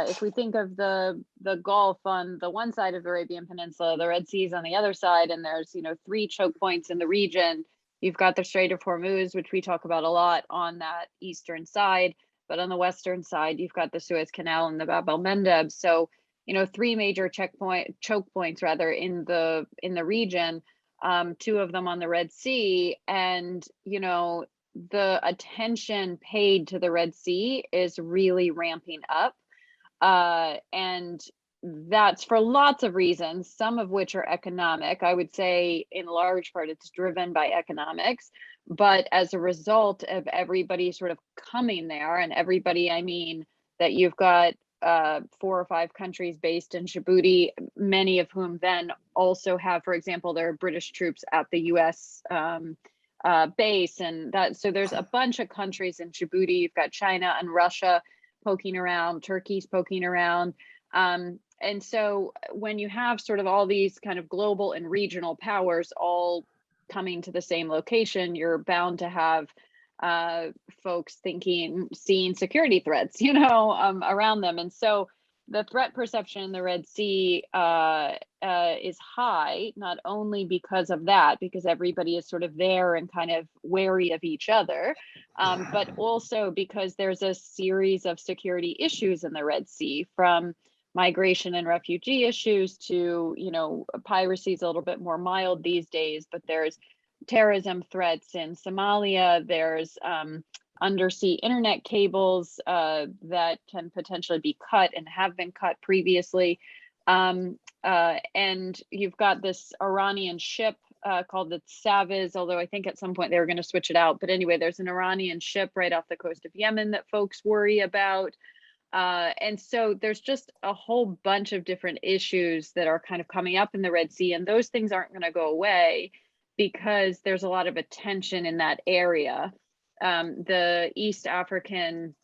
[SPEAKER 2] if we think of the Gulf on the one side of the Arabian Peninsula, the Red Sea is on the other side, and there's, 3 choke points in the region. You've got the Strait of Hormuz, which we talk about a lot on that eastern side, but on the western side, you've got the Suez Canal and the Bab el-Mandeb. So, 3 major choke points rather in the region, 2 of them on the Red Sea, and, the attention paid to the Red Sea is really ramping up. And that's for lots of reasons, some of which are economic. I would say in large part it's driven by economics, but as a result of everybody sort of coming there, and everybody, I mean that you've got 4 or 5 countries based in Djibouti, many of whom then also have, for example, their British troops at the US base, and that, so there's a bunch of countries in Djibouti. You've got China and Russia poking around, Turkey's poking around. And so when you have sort of all these kind of global and regional powers all coming to the same location, you're bound to have folks seeing security threats, around them. And so the threat perception in the Red Sea is high, not only because of that, because everybody is sort of there and kind of wary of each other, but also because there's a series of security issues in the Red Sea, from migration and refugee issues to, piracy is a little bit more mild these days, but there's terrorism threats in Somalia. There's undersea internet cables that can potentially be cut and have been cut previously. And you've got this Iranian ship called the Saviz, although I think at some point they were going to switch it out. But anyway, there's an Iranian ship right off the coast of Yemen that folks worry about. And so there's just a whole bunch of different issues that are kind of coming up in the Red Sea, and those things aren't going to go away because there's a lot of attention in that area. The East African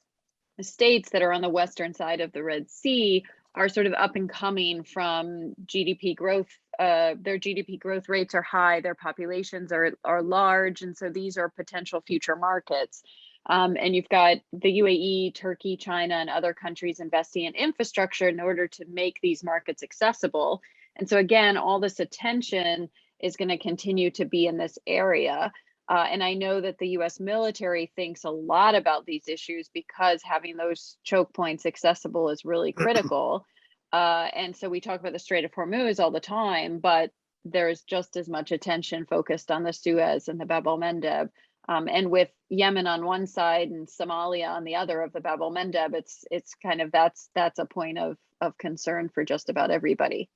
[SPEAKER 2] states that are on the western side of the Red Sea are sort of up and coming from GDP growth. Their GDP growth rates are high, their populations are large, and so these are potential future markets And you've got the UAE, Turkey, China, and other countries investing in infrastructure in order to make these markets accessible. And so again, all this attention is going to continue to be in this area. And I know that the US military thinks a lot about these issues because having those choke points accessible is really critical. And so we talk about the Strait of Hormuz all the time, but there's just as much attention focused on the Suez and the Bab el-Mandeb. And with Yemen on one side and Somalia on the other of the Bab el-Mandeb, it's kind of that's a point of concern for just about everybody.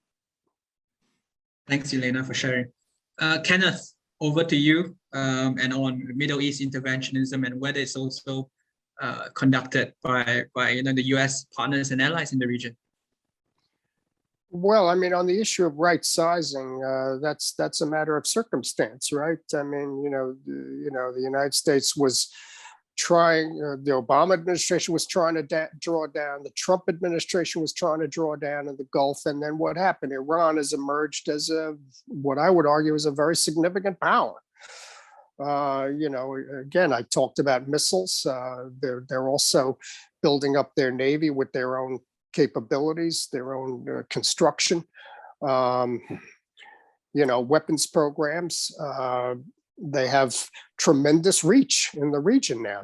[SPEAKER 1] Thanks, Elena, for sharing. Kenneth, over to you, and on Middle East interventionism and whether it's also conducted by the US partners and allies in the region.
[SPEAKER 4] Well, I mean, on the issue of right sizing, that's a matter of circumstance, right? I mean, the United States was trying, the Obama administration was trying to draw down, the Trump administration was trying to draw down in the Gulf, and then what happened? Iran has emerged as what I would argue is a very significant power. Again, I talked about missiles. They're also building up their Navy with their own capabilities, their own construction, weapons programs. They have tremendous reach in the region now.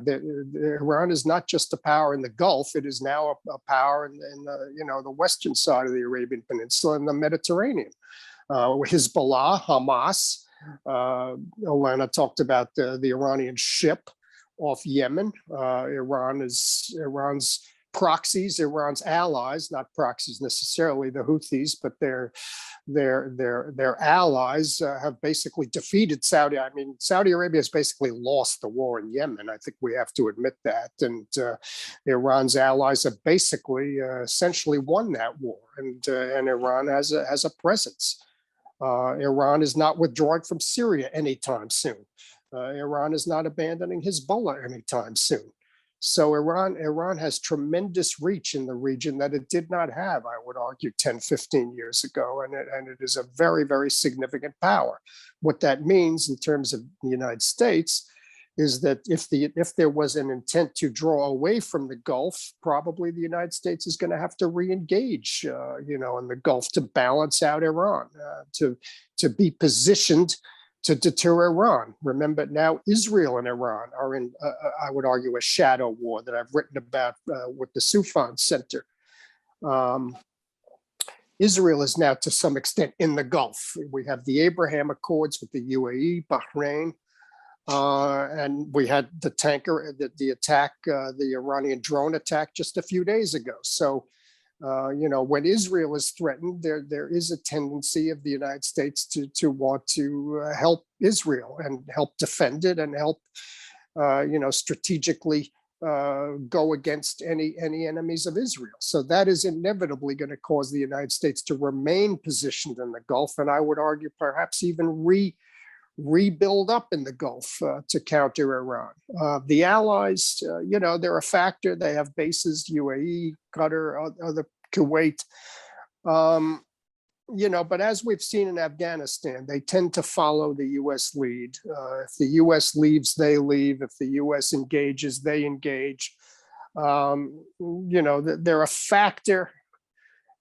[SPEAKER 4] Iran is not just a power in the Gulf; it is now a power in the western side of the Arabian Peninsula and the Mediterranean. Hezbollah, Hamas. Elena talked about the Iranian ship off Yemen. Iran's proxies, Iran's allies, not proxies necessarily, the Houthis, but their allies have basically defeated Saudi. I mean, Saudi Arabia has basically lost the war in Yemen. I think we have to admit that. And Iran's allies have basically essentially won that war. And Iran has a presence. Iran is not withdrawing from Syria anytime soon. Iran is not abandoning Hezbollah anytime soon. So Iran has tremendous reach in the region that it did not have, I would argue, 10, 15 years ago. And it is a very, very significant power. What that means in terms of the United States is that if there was an intent to draw away from the Gulf, probably the United States is going to have to re-engage, in the Gulf to balance out Iran, to be positioned to deter Iran. Remember, now Israel and Iran are in, I would argue, a shadow war that I've written about with the Sufan Center. Israel is now, to some extent, in the Gulf. We have the Abraham Accords with the UAE, Bahrain, and we had the tanker, the attack, the Iranian drone attack just a few days ago. So, when Israel is threatened, there is a tendency of the United States to want to help Israel and help defend it and help, strategically go against any enemies of Israel. So that is inevitably going to cause the United States to remain positioned in the Gulf, and I would argue perhaps even rebuild up in the Gulf to counter Iran. The allies, they're a factor. They have bases, UAE, Qatar, other Kuwait. But as we've seen in Afghanistan, they tend to follow the U.S. lead. If the U.S. leaves, they leave. If the U.S. engages, they engage. They're a factor.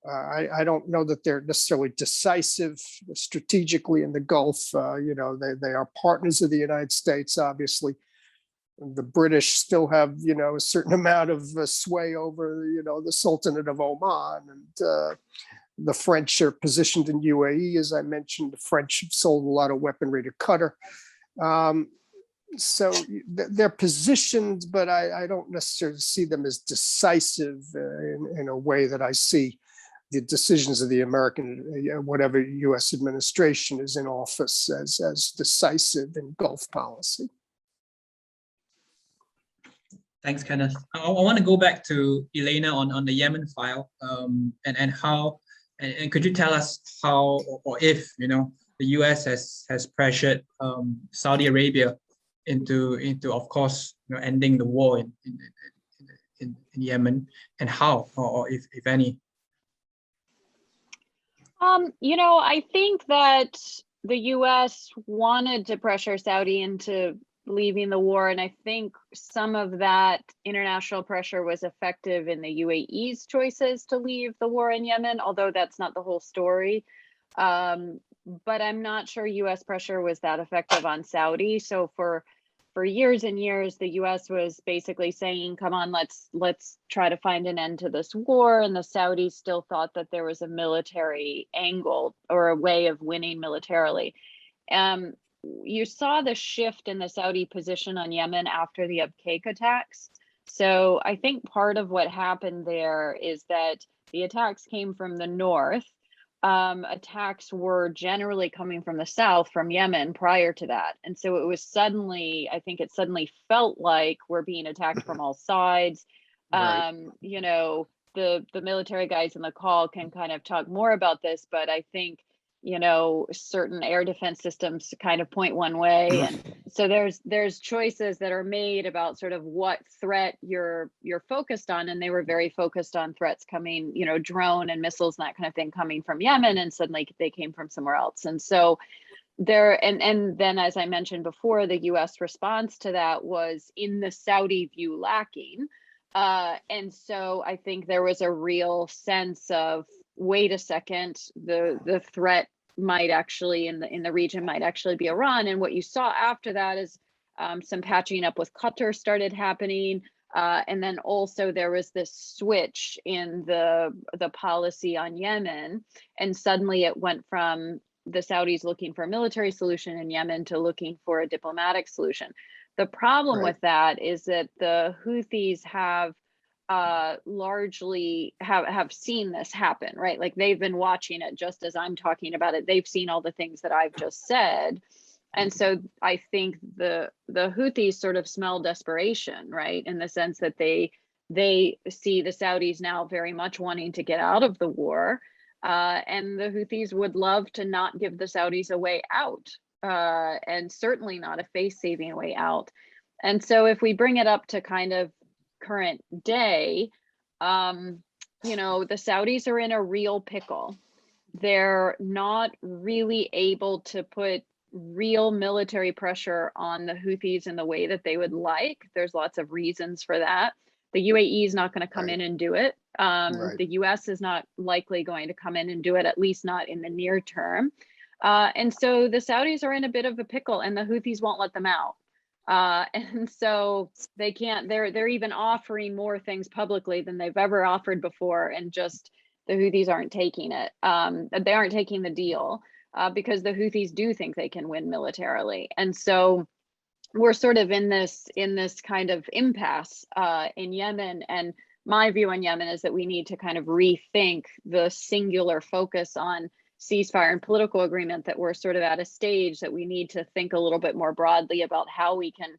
[SPEAKER 4] I don't know that they're necessarily decisive strategically in the Gulf. They are partners of the United States, obviously. The British still have, a certain amount of sway over, the Sultanate of Oman. And the French are positioned in UAE, as I mentioned. The French have sold a lot of weaponry to Qatar. So they're positioned, but I don't necessarily see them as decisive in a way that I see the decisions of the American, whatever U.S. administration is in office, as decisive in Gulf policy.
[SPEAKER 1] Thanks, Kenneth. I want to go back to Elena on the Yemen file, and how, and could you tell us how or if the U.S. has pressured Saudi Arabia into of course ending the war in Yemen, and how or if any.
[SPEAKER 2] I think that the U.S. wanted to pressure Saudi into leaving the war. And I think some of that international pressure was effective in the UAE's choices to leave the war in Yemen, although that's not the whole story. But I'm not sure US pressure was that effective on Saudi. So for years and years, the US was basically saying, come on, let's try to find an end to this war. And the Saudis still thought that there was a military angle or a way of winning militarily. You saw the shift in the Saudi position on Yemen after the Abqaiq attacks. So I think part of what happened there is that the attacks came from the north. Attacks were generally coming from the south, from Yemen prior to that. And so it was suddenly, I think it suddenly felt like we're being attacked from all sides.
[SPEAKER 4] Right.
[SPEAKER 2] You know, the military guys in the call can kind of talk more about this, but I think, you know, certain air defense systems kind of point one way. And so there's choices that are made about sort of what threat you're focused on. And they were very focused on threats coming, you know, drone and missiles and that kind of thing coming from Yemen, and suddenly they came from somewhere else. And so and then, as I mentioned before, the US response to that was, in the Saudi view, lacking. And so I think there was a real sense of, wait a second, the threat might actually in the region might actually be Iran. And what you saw after that is some patching up with Qatar started happening. And then also there was this switch in the policy on Yemen. And suddenly it went from the Saudis looking for a military solution in Yemen to looking for a diplomatic solution. The problem with that is that the Houthis have largely have seen this happen, right? Like, they've been watching it just as I'm talking about it. They've seen all the things that I've just said. And so I think the Houthis sort of smell desperation, right? In the sense that they see the Saudis now very much wanting to get out of the war. And the Houthis would love to not give the Saudis a way out, and certainly not a face-saving way out. And so if we bring it up to kind of current day, you know, the Saudis are in a real pickle. They're not really able to put real military pressure on the Houthis in the way that they would like. There's lots of reasons for that. The UAE is not going to come in and do it. The US is not likely going to come in and do it, at least not in the near term. And so the Saudis are in a bit of a pickle, and the Houthis won't let them out. And so they can't, they're even offering more things publicly than they've ever offered before. And just the Houthis aren't taking it. They aren't taking the deal because the Houthis do think they can win militarily. And so we're sort of in this kind of impasse in Yemen. And my view on Yemen is that we need to kind of rethink the singular focus on ceasefire and political agreement, that we're sort of at a stage that we need to think a little bit more broadly about how we can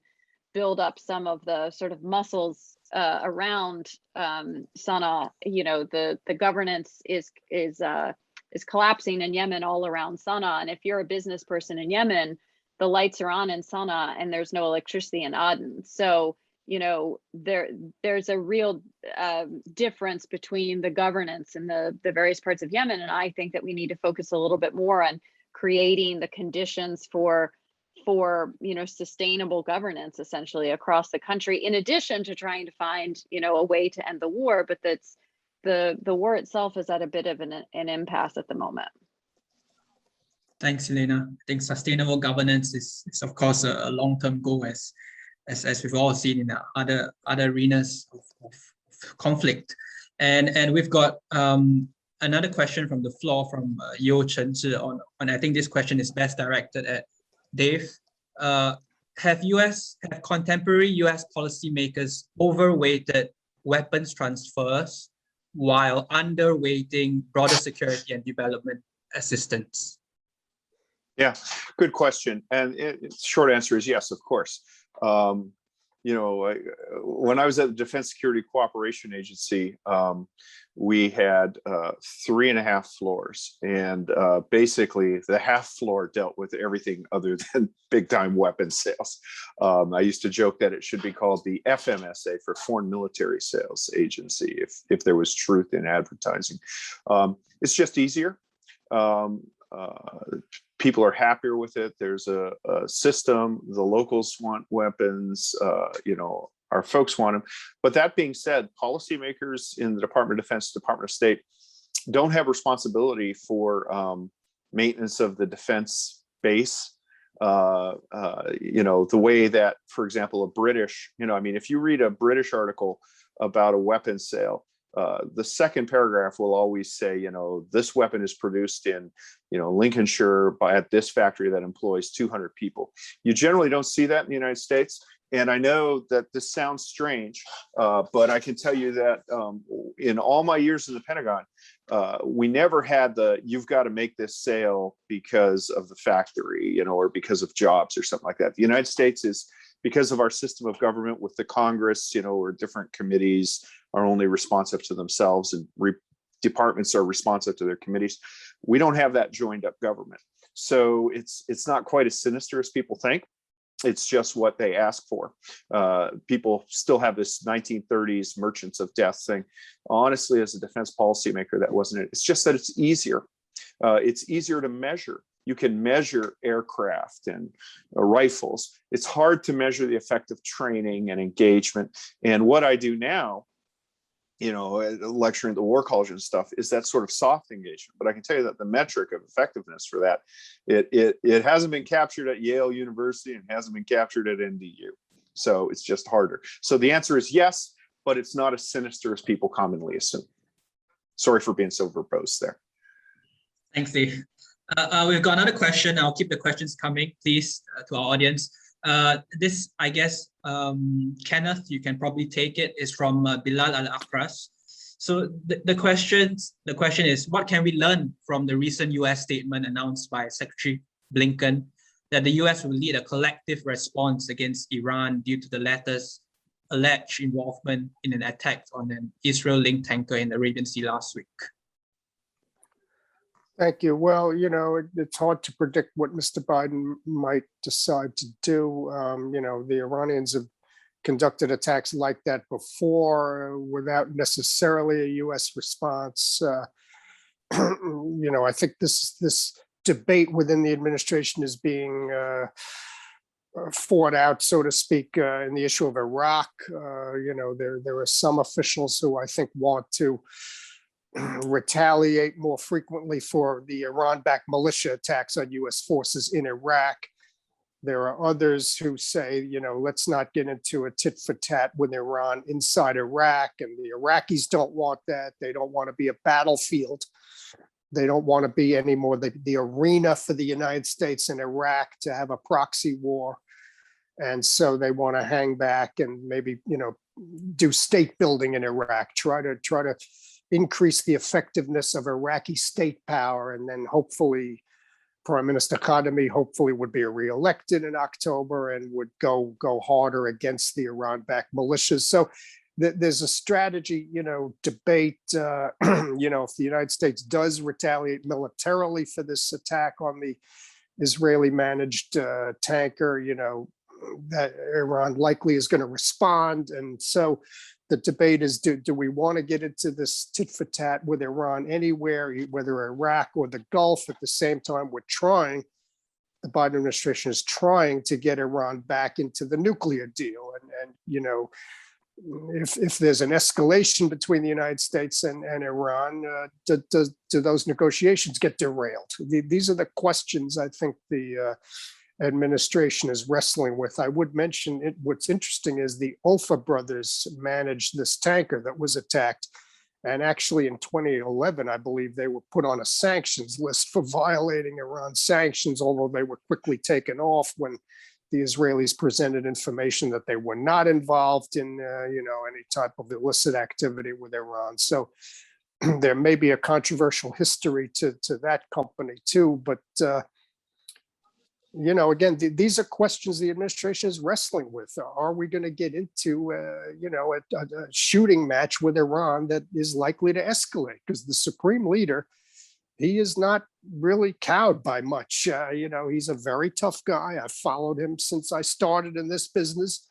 [SPEAKER 2] build up some of the sort of muscles around Sana'a. You know, the governance is collapsing in Yemen all around Sana'a. And if you're a business person in Yemen, the lights are on in Sana'a and there's no electricity in Aden. So, you know, there's a real difference between the governance in the various parts of Yemen. And I think that we need to focus a little bit more on creating the conditions for you know, sustainable governance essentially across the country, in addition to trying to find, you know, a way to end the war. But that's the war itself is at a bit of an impasse at the moment.
[SPEAKER 1] Thanks, Elena. I think sustainable governance is of course a long-term goal, as we've all seen in other arenas of conflict. And we've got another question from the floor from Yo Chen-Zhi on I think this question is best directed at Dave. Have contemporary US policymakers overweighted weapons transfers while underweighting broader security and development assistance?
[SPEAKER 3] Yeah, good question. And short answer is yes, of course. You know, when I was at the Defense Security Cooperation Agency, we had 3.5 floors, and basically the half floor dealt with everything other than big time weapons sales. I used to joke that it should be called the FMSA, for Foreign Military Sales Agency, if there was truth in advertising. It's just easier. people are happier with it. There's a system. The locals want weapons. Our folks want them. But that being said, policymakers in the Department of Defense, Department of State, don't have responsibility for maintenance of the defense base. The way that, for example, a British, if you read a British article about a weapons sale, the second paragraph will always say, this weapon is produced in, Lincolnshire at this factory that employs 200 people. You generally don't see that in the United States. And I know that this sounds strange, but I can tell you that in all my years in the Pentagon, we never had you've got to make this sale because of the factory, or because of jobs or something like that. The United States is, because of our system of government with the Congress, where different committees are only responsive to themselves and departments are responsive to their committees. We don't have that joined up government. So it's not quite as sinister as people think. It's just what they ask for. People still have this 1930s merchants of death thing. Honestly, as a defense policymaker, that wasn't it. It's just that it's easier. It's easier to measure. You can measure aircraft and rifles. It's hard to measure the effect of training and engagement. And what I do now, lecturing at the War College and stuff, is that sort of soft engagement. But I can tell you that the metric of effectiveness for that, it hasn't been captured at Yale University and hasn't been captured at NDU. So it's just harder. So the answer is yes, but it's not as sinister as people commonly assume. Sorry for being so verbose there.
[SPEAKER 1] Thanks, Dave. We've got another question. I'll keep the questions coming, please, to our audience. This, I guess, Kenneth, you can probably take it, is from Bilal Al-Akras. So the question is, what can we learn from the recent US statement announced by Secretary Blinken that the US will lead a collective response against Iran due to the latter's alleged involvement in an attack on an Israel-linked tanker in the Arabian Sea last week?
[SPEAKER 4] Thank you. Well, it's hard to predict what Mr. Biden might decide to do. The Iranians have conducted attacks like that before without necessarily a U.S. response. I think this debate within the administration is being fought out, so to speak, in the issue of Iraq. There are some officials who I think want to retaliate more frequently for the Iran-backed militia attacks on U.S. forces in Iraq. There are others who say, let's not get into a tit for tat with Iran inside Iraq. And the Iraqis don't want that. They don't want to be a battlefield. They don't want to be anymore the arena for the United States and Iraq to have a proxy war. And so they want to hang back and maybe, do state building in Iraq, try to increase the effectiveness of Iraqi state power, and then hopefully Prime Minister Khatami would be reelected in October and would go harder against the Iran-backed militias. So there's a strategy, debate, if the United States does retaliate militarily for this attack on the Israeli-managed tanker, that Iran likely is going to respond. And so the debate is, do we want to get into this tit for tat with Iran anywhere, whether Iraq or the Gulf? At the same time, the Biden administration is trying to get Iran back into the nuclear deal. And if there's an escalation between the United States and Iran, do those negotiations get derailed? These are the questions I think the administration is wrestling with. I would mention what's interesting is the Olfa brothers managed this tanker that was attacked. And actually in 2011, I believe they were put on a sanctions list for violating Iran's sanctions, although they were quickly taken off when the Israelis presented information that they were not involved in, any type of illicit activity with Iran. So there may be a controversial history to that company too, but again, these are questions the administration is wrestling with. Are we going to get into, a shooting match with Iran that is likely to escalate? Because the supreme leader he is not really cowed by much. He's a very tough guy. I've followed him since I started in this business.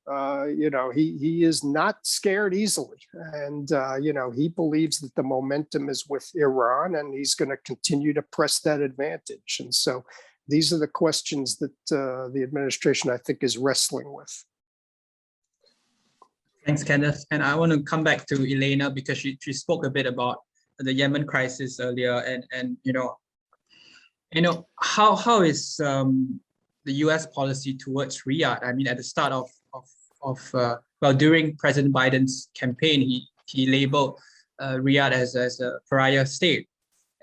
[SPEAKER 4] He is not scared easily. And, he believes that the momentum is with Iran, and he's going to continue to press that advantage. And so these are the questions that the administration, I think, is wrestling with.
[SPEAKER 1] Thanks, Kenneth. And I want to come back to Elena because she spoke a bit about the Yemen crisis earlier, and how is the U.S. policy towards Riyadh? I mean, at the start during President Biden's campaign, he labeled Riyadh as a pariah state,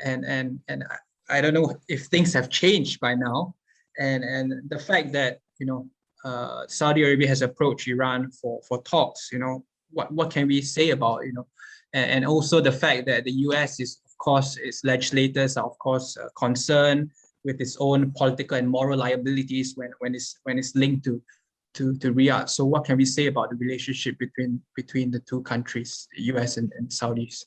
[SPEAKER 1] and I don't know if things have changed by now, and the fact that Saudi Arabia has approached Iran for talks. What can we say about and also the fact that the U.S. is, of course, its legislators are, of course, concerned with its own political and moral liabilities when it's linked to Riyadh. So what can we say about the relationship between the two countries, the U.S. and Saudis?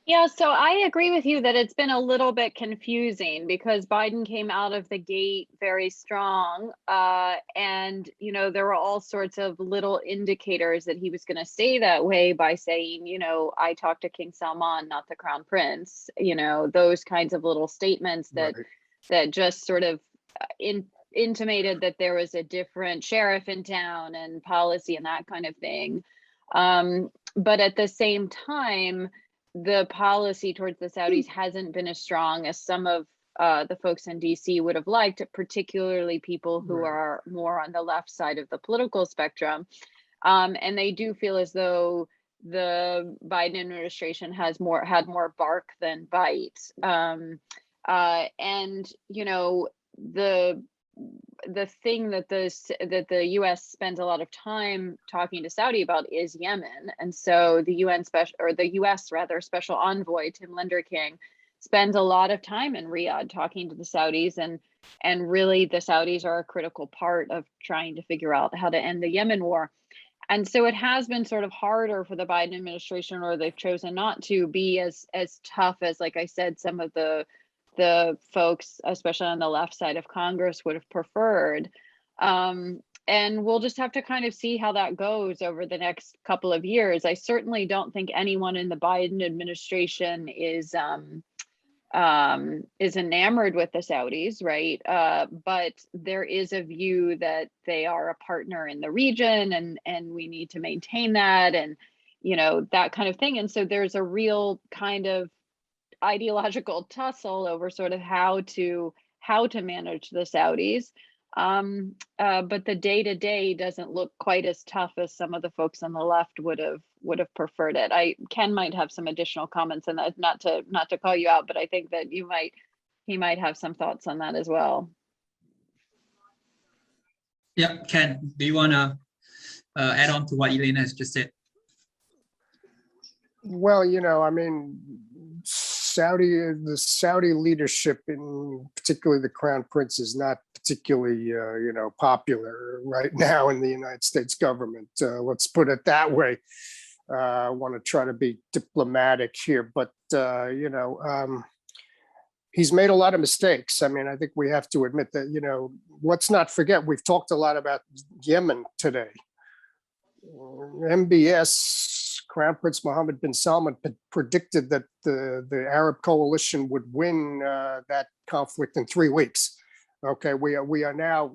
[SPEAKER 2] Yeah, so I agree with you that it's been a little bit confusing because Biden came out of the gate very strong, and there were all sorts of little indicators that he was going to stay that way by saying, I talked to King Salman, not the Crown Prince. Those kinds of little statements that just sort of intimated that there was a different sheriff in town and policy and that kind of thing. But at the same time, the policy towards the Saudis hasn't been as strong as some of the folks in DC would have liked, particularly people who are more on the left side of the political spectrum. And they do feel as though the Biden administration had more bark than bite. The thing that the U.S. spends a lot of time talking to Saudi about is Yemen, and so the U.S. special envoy Tim Linderking spends a lot of time in Riyadh talking to the Saudis, and really the Saudis are a critical part of trying to figure out how to end the Yemen war. And so it has been sort of harder for the Biden administration, or they've chosen not to be as tough as, like I said, some of the folks, especially on the left side of Congress, would have preferred. And we'll just have to kind of see how that goes over the next couple of years. I certainly don't think anyone in the Biden administration is enamored with the Saudis, right? But there is a view that they are a partner in the region, and we need to maintain that, and that kind of thing. And so there's a real kind of ideological tussle over sort of how to manage the Saudis, but the day-to-day doesn't look quite as tough as some of the folks on the left would have preferred it. Ken might have some additional comments on that, not to call you out, but I think that he might have some thoughts on that as well.
[SPEAKER 1] Yeah, Ken, do you want to add on to what Elena has just said?
[SPEAKER 4] Well, I mean, the Saudi leadership, in particularly the Crown Prince, is not particularly, popular right now in the United States government. Let's put it that way. I want to try to be diplomatic here, but he's made a lot of mistakes. I mean, I think we have to admit that. Let's not forget, we've talked a lot about Yemen today. MBS. Crown Prince Mohammed bin Salman predicted that the Arab coalition would win that conflict in 3 weeks. Okay, we are now,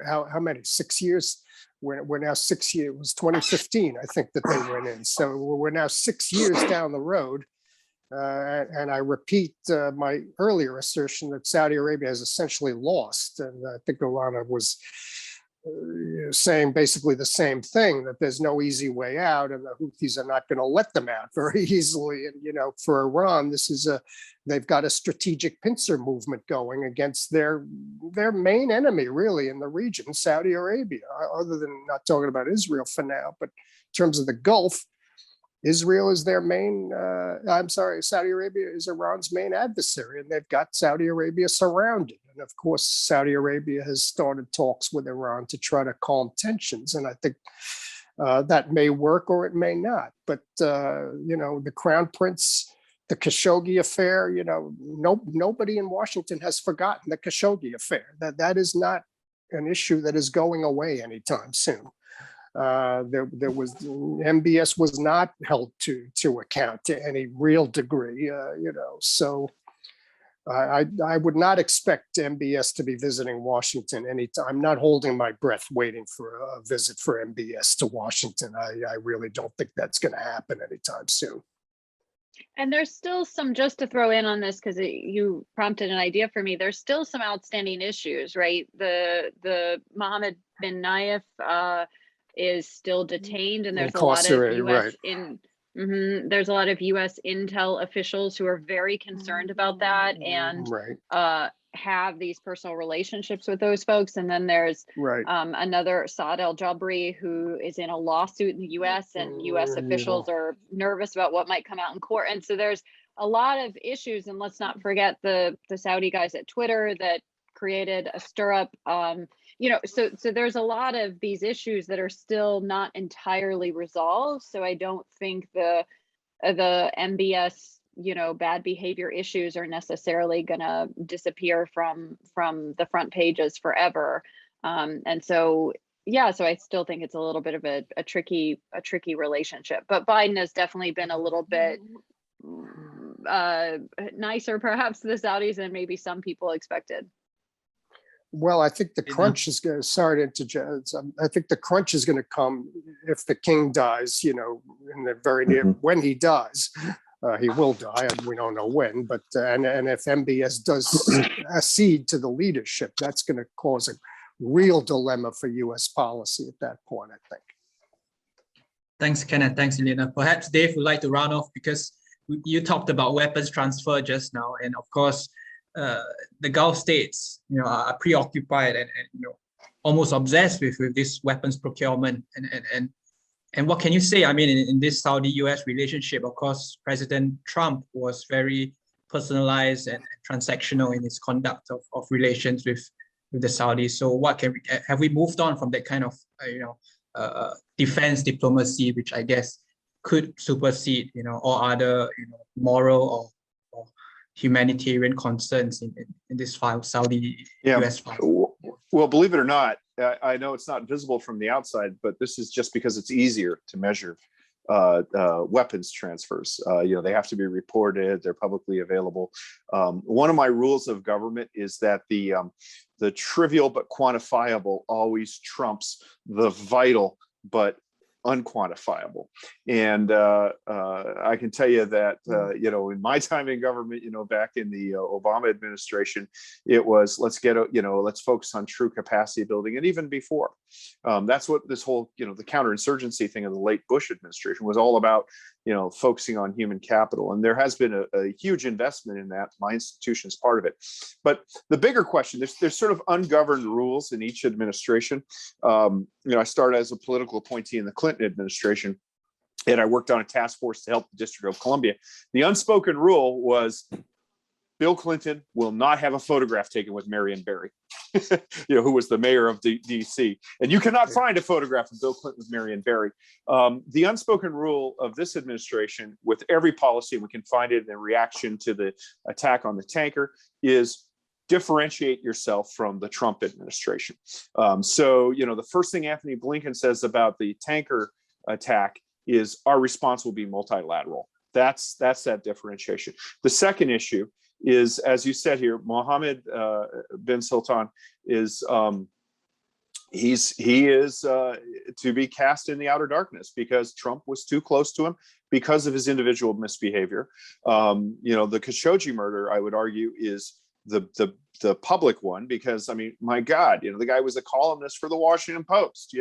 [SPEAKER 4] how many? 6 years? We're now 6 years. It was 2015, I think, that they went in. So we're now 6 years down the road. And I repeat my earlier assertion that Saudi Arabia has essentially lost. And I think Ilana was saying basically the same thing, that there's no easy way out, and the Houthis are not going to let them out very easily. And for Iran, they've got a strategic pincer movement going against their main enemy, really, in the region, Saudi Arabia. Other than not talking about Israel for now, but in terms of the Gulf, Israel is their main. Saudi Arabia is Iran's main adversary, and they've got Saudi Arabia surrounded. And of course, Saudi Arabia has started talks with Iran to try to calm tensions. And I think that may work or it may not. But, the Crown Prince The Khashoggi affair, nobody in Washington has forgotten the Khashoggi affair. That is not an issue that is going away anytime soon. MBS was not held to account to any real degree, so I would not expect MBS to be visiting Washington anytime. I'm not holding my breath waiting for a visit for MBS to Washington. I really don't think that's going to happen anytime soon.
[SPEAKER 2] And there's still some, just to throw in on this, because you prompted an idea for me, there's still some outstanding issues, right? The Mohammed bin Nayef is still detained, and there's a lot of US there's a lot of US intel officials who are very concerned about that and have these personal relationships with those folks. And then there's another Saad al-Jabri who is in a lawsuit in the US, and US officials are nervous about what might come out in court. And so there's a lot of issues. And let's not forget the Saudi guys at Twitter that created a stir up. So there's a lot of these issues that are still not entirely resolved. So I don't think the MBS bad behavior issues are necessarily going to disappear from the front pages forever. And so, so I still think it's a little bit of a tricky relationship. But Biden has definitely been a little bit nicer, perhaps, to the Saudis than maybe some people expected.
[SPEAKER 4] Well, I think the crunch is going to, sorry to interject, I think the crunch is going to come if the king dies, in the very near, when he dies. He will die, and we don't know when, but and if MBS does accede to the leadership, that's going to cause a real dilemma for U.S. policy at that point, I think.
[SPEAKER 1] Thanks, Kenneth. Thanks, Elena. Perhaps Dave would like to round off, because you talked about weapons transfer just now, and of course, the Gulf states, are preoccupied and almost obsessed with this weapons procurement and what can you say? I mean, in this Saudi-US relationship, of course, President Trump was very personalized and transactional in his conduct of relations with the Saudis. So what have we moved on from that kind of defense diplomacy, which I guess could supersede all other moral or humanitarian concerns in this Saudi-US fight?
[SPEAKER 3] Well, believe it or not, I know it's not visible from the outside, but this is just because it's easier to measure weapons transfers. They have to be reported, they're publicly available. One of my rules of government is that the trivial but quantifiable always trumps the vital but unquantifiable. And I can tell you that, in my time in government, back in the Obama administration, it was, let's focus on true capacity building. And even before, that's what this whole, the counterinsurgency thing of the late Bush administration was all about, focusing on human capital. And there has been a huge investment in that. My institution is part of it. But the bigger question, there's sort of ungoverned rules in each administration. I started as a political appointee in the Clinton administration, and I worked on a task force to help the District of Columbia. The unspoken rule was Bill Clinton will not have a photograph taken with Marion Barry, who was the mayor of DC. And you cannot find a photograph of Bill Clinton with Marion Barry. The unspoken rule of this administration, with every policy, we can find it in reaction to the attack on the tanker, is differentiate yourself from the Trump administration. So, the first thing Anthony Blinken says about the tanker attack is our response will be multilateral. That's that differentiation. The second issue is, as you said here, Mohammed bin Sultan is he is to be cast in the outer darkness because Trump was too close to him because of his individual misbehavior. The Khashoggi murder, I would argue, is the public one, because my God, the guy was a columnist for the Washington Post.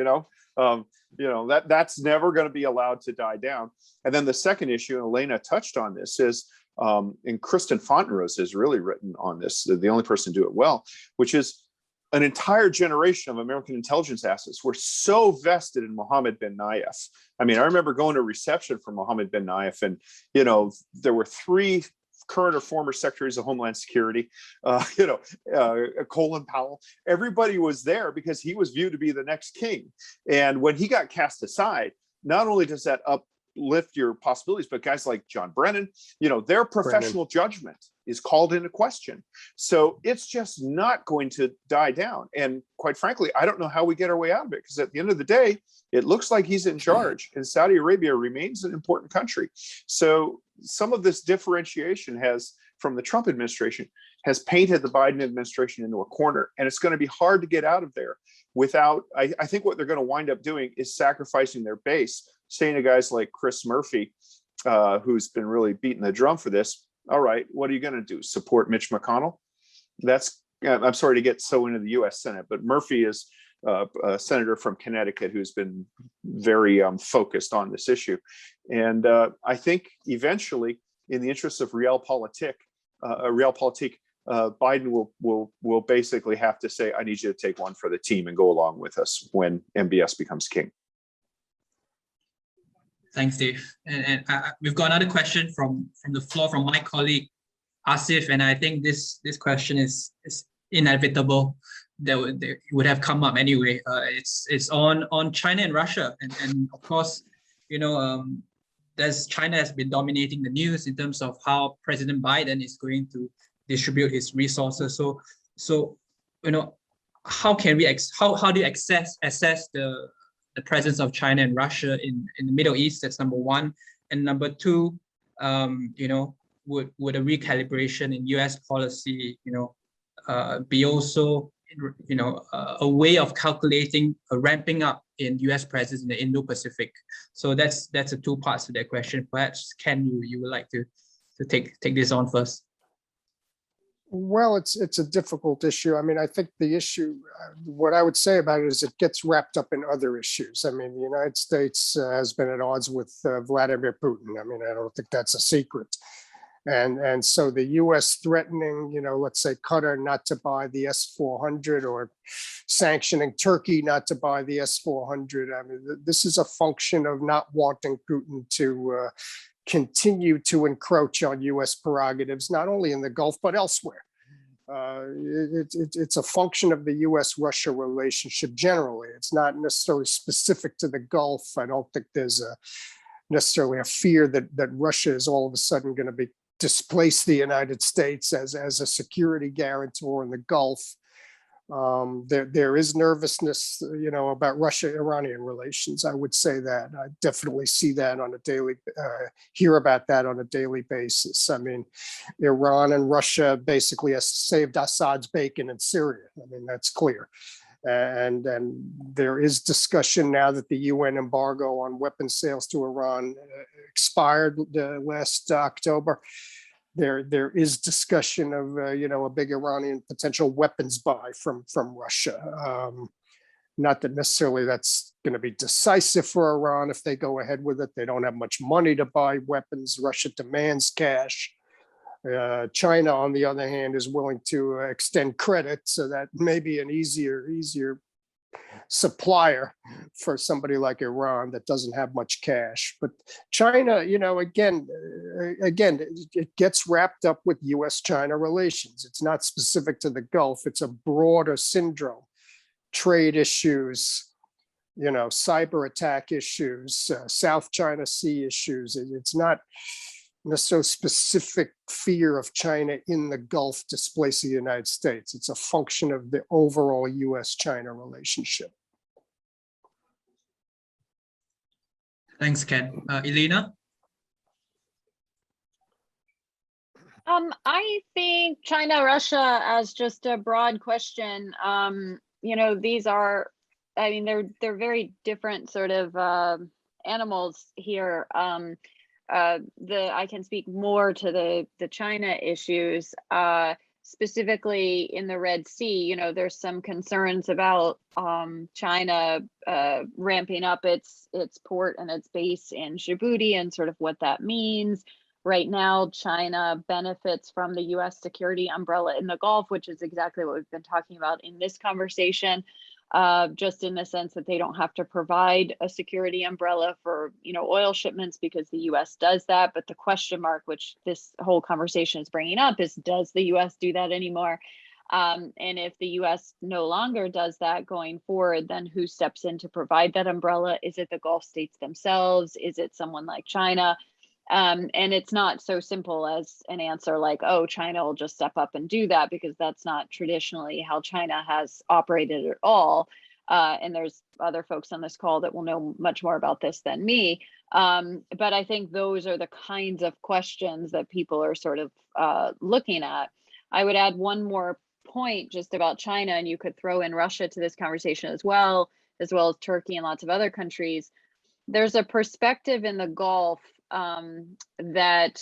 [SPEAKER 3] That's never going to be allowed to die down. And then the second issue, and Elena touched on this, is and Kristen Fontenrose has really written on this, the only person to do it well, which is an entire generation of American intelligence assets were so vested in Mohammed bin Nayef. I remember going to a reception for Mohammed bin Nayef, and there were 3 current or former secretaries of Homeland Security, Colin Powell. Everybody was there because he was viewed to be the next king. And when he got cast aside, not only does that lift your possibilities, but guys like John Brennan, their professional judgment is called into question. So it's just not going to die down. And quite frankly, I don't know how we get our way out of it, because at the end of the day, it looks like he's in charge, and Saudi Arabia remains an important country. So some of this differentiation from the Trump administration has painted the Biden administration into a corner, and it's going to be hard to get out of there without, I think what they're going to wind up doing is sacrificing their base, saying to guys like Chris Murphy, who's been really beating the drum for this, all right, what are you going to do? Support Mitch McConnell? I'm sorry to get so into the US Senate, but Murphy is a senator from Connecticut who's been very focused on this issue. And I think eventually, in the interest of realpolitik, Biden will basically have to say, I need you to take one for the team and go along with us when MBS becomes king.
[SPEAKER 1] Thanks, Dave. And we've got another question from the floor from my colleague Asif, and I think this question is inevitable. It would have come up anyway. It's on China and Russia, and of course, China has been dominating the news in terms of how President Biden is going to distribute his resources. So how can we how do you assess the presence of China and Russia in the Middle East? That's number one. And number two, would a recalibration in US policy, be also, a way of calculating a ramping up in US presence in the Indo-Pacific? So that's the two parts to that question. Perhaps, Ken, you would like to take this on first.
[SPEAKER 4] Well, it's a difficult issue. I mean, I think the issue, what I would say about it is it gets wrapped up in other issues. I mean, the United States has been at odds with Vladimir Putin. I mean, I don't think that's a secret. And so the US threatening, let's say Qatar not to buy the S-400, or sanctioning Turkey not to buy the S-400. I mean, this is a function of not wanting Putin to continue to encroach on US prerogatives, not only in the Gulf, but elsewhere. It's a function of the US-Russia relationship generally. It's not necessarily specific to the Gulf. I don't think there's necessarily a fear that Russia is all of a sudden going to displace the United States as a security guarantor in the Gulf. There is nervousness, about Russia-Iranian relations. I would say that. I definitely see that hear about that on a daily basis. I mean, Iran and Russia basically has saved Assad's bacon in Syria. I mean, that's clear. And there is discussion now that the UN embargo on weapons sales to Iran expired last October. There is discussion of a big Iranian potential weapons buy from Russia. Not that necessarily that's going to be decisive for Iran if they go ahead with it. They don't have much money to buy weapons. Russia demands cash. China, on the other hand, is willing to extend credit, so that may be an easier supplier for somebody like Iran that doesn't have much cash. But China, again, it gets wrapped up with US-China relations. It's not specific to the Gulf. It's a broader syndrome. Trade issues, cyber attack issues, South China Sea issues. It's not necessarily specific fear of China in the Gulf displacing the United States. It's a function of the overall US-China relationship.
[SPEAKER 1] Thanks, Ken. Elena?
[SPEAKER 2] I think China, Russia, as just a broad question, these are, they're very different sort of animals here. I can speak more to the China issues, specifically in the Red Sea. There's some concerns about China ramping up its port and its base in Djibouti and sort of what that means. Right now, China benefits from the US security umbrella in the Gulf, which is exactly what we've been talking about in this conversation. Just in the sense that they don't have to provide a security umbrella for, oil shipments because the US does that. But the question mark, which this whole conversation is bringing up, is does the US do that anymore? And if the US no longer does that going forward, then who steps in to provide that umbrella? Is it the Gulf states themselves? Is it someone like China? And it's not so simple as an answer like, oh, China will just step up and do that, because that's not traditionally how China has operated at all. And there's other folks on this call that will know much more about this than me. But I think those are the kinds of questions that people are sort of looking at. I would add one more point just about China, and you could throw in Russia to this conversation as well as Turkey and lots of other countries. There's a perspective in the Gulf that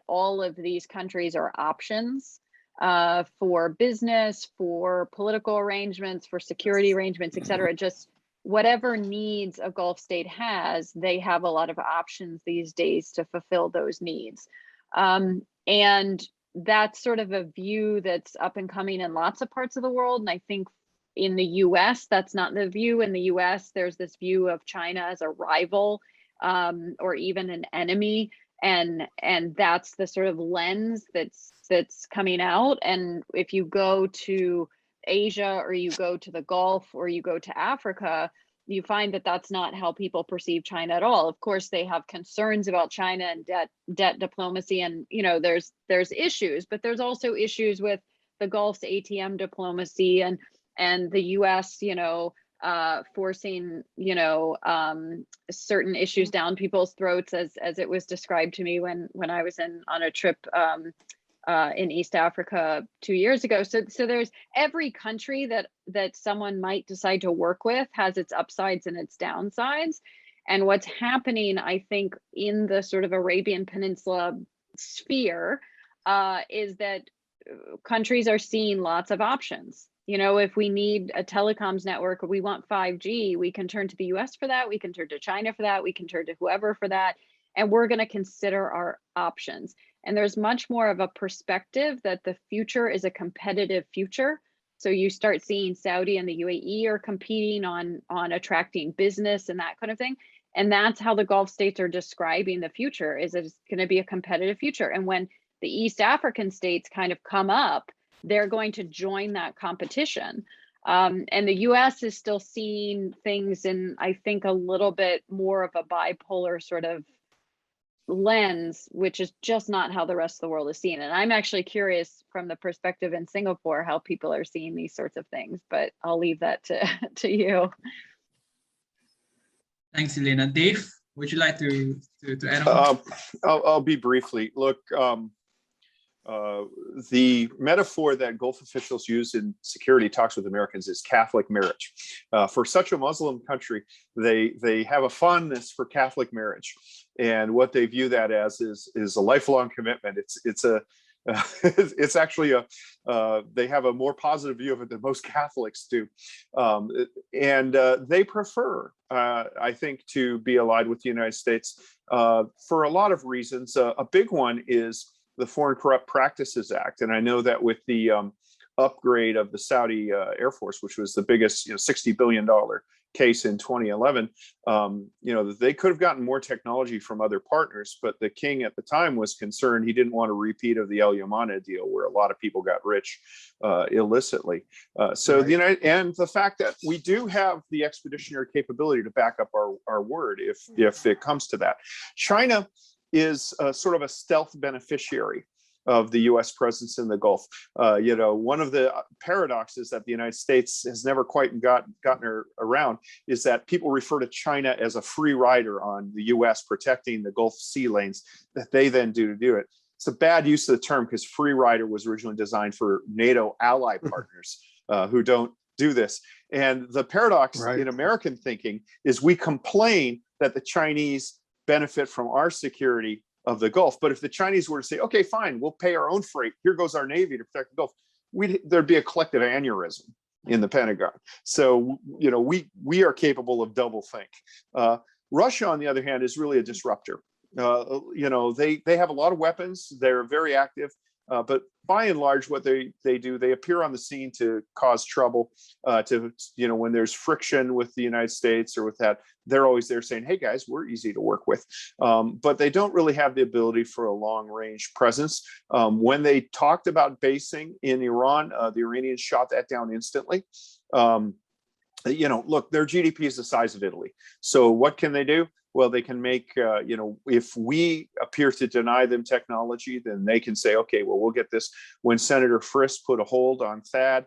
[SPEAKER 2] all of these countries are options for business, for political arrangements, for security arrangements, et cetera. Just whatever needs a Gulf state has, they have a lot of options these days to fulfill those needs. And that's sort of a view that's up and coming in lots of parts of the world. And I think in the US, that's not the view. In the US, there's this view of China as a rival or even an enemy. And that's the sort of lens that's coming out. And if you go to Asia, or you go to the Gulf, or you go to Africa, you find that that's not how people perceive China at all. Of course, they have concerns about China and debt diplomacy, and there's issues, but there's also issues with the Gulf's ATM diplomacy and the U.S. Forcing certain issues down people's throats, as it was described to me when I was on a trip in East Africa 2 years ago. So there's every country that someone might decide to work with has its upsides and its downsides. And what's happening, I think, in the sort of Arabian Peninsula sphere is that countries are seeing lots of options. If we need a telecoms network, or we want 5G, we can turn to the US for that. We can turn to China for that. We can turn to whoever for that. And we're going to consider our options. And there's much more of a perspective that the future is a competitive future. So you start seeing Saudi and the UAE are competing on attracting business and that kind of thing. And that's how the Gulf states are describing the future, is it's going to be a competitive future. And when the East African states kind of come up, they're going to join that competition. And the US is still seeing things in, I think, a little bit more of a bipolar sort of lens, which is just not how the rest of the world is seeing it. And I'm actually curious from the perspective in Singapore how people are seeing these sorts of things, but I'll leave that to you.
[SPEAKER 1] Thanks, Elena. Dave, would you like to add on?
[SPEAKER 3] I'll be briefly. Look, the metaphor that Gulf officials use in security talks with Americans is Catholic marriage. For such a Muslim country, they have a fondness for Catholic marriage, and what they view that as is a lifelong commitment. It's actually they have a more positive view of it than most Catholics do, and they prefer, I think, to be allied with the United States for a lot of reasons. A big one is the Foreign Corrupt Practices Act. And I know that with the upgrade of the Saudi Air Force, which was the biggest $60 billion case in 2011, they could have gotten more technology from other partners, but the king at the time was concerned. He didn't want a repeat of the El Yamana deal, where a lot of people got rich illicitly. So right. The fact that we do have the expeditionary capability to back up our word if it comes to that. China is sort of a stealth beneficiary of the U.S. presence in the Gulf. One of the paradoxes that the United States has never quite gotten around is that people refer to China as a free rider on the U.S. protecting the Gulf sea lanes that they then do it. It's a bad use of the term, because free rider was originally designed for NATO ally partners who don't do this. And the paradox in American thinking is we complain that the Chinese benefit from our security of the Gulf. But if the Chinese were to say, okay, fine, we'll pay our own freight, here goes our Navy to protect the Gulf, there'd be a collective aneurysm in the Pentagon. So, we are capable of double think. Russia, on the other hand, is really a disruptor. They have a lot of weapons. They're very active. But by and large, what they do, they appear on the scene to cause trouble, when there's friction with the United States or with that, they're always there saying, hey guys, we're easy to work with. But they don't really have the ability for a long range presence. When they talked about basing in Iran, the Iranians shot that down instantly. Look, their GDP is the size of Italy. So what can they do? Well, they can make, if we appear to deny them technology, then they can say, okay, well, we'll get this. When Senator Frisk put a hold on THAAD,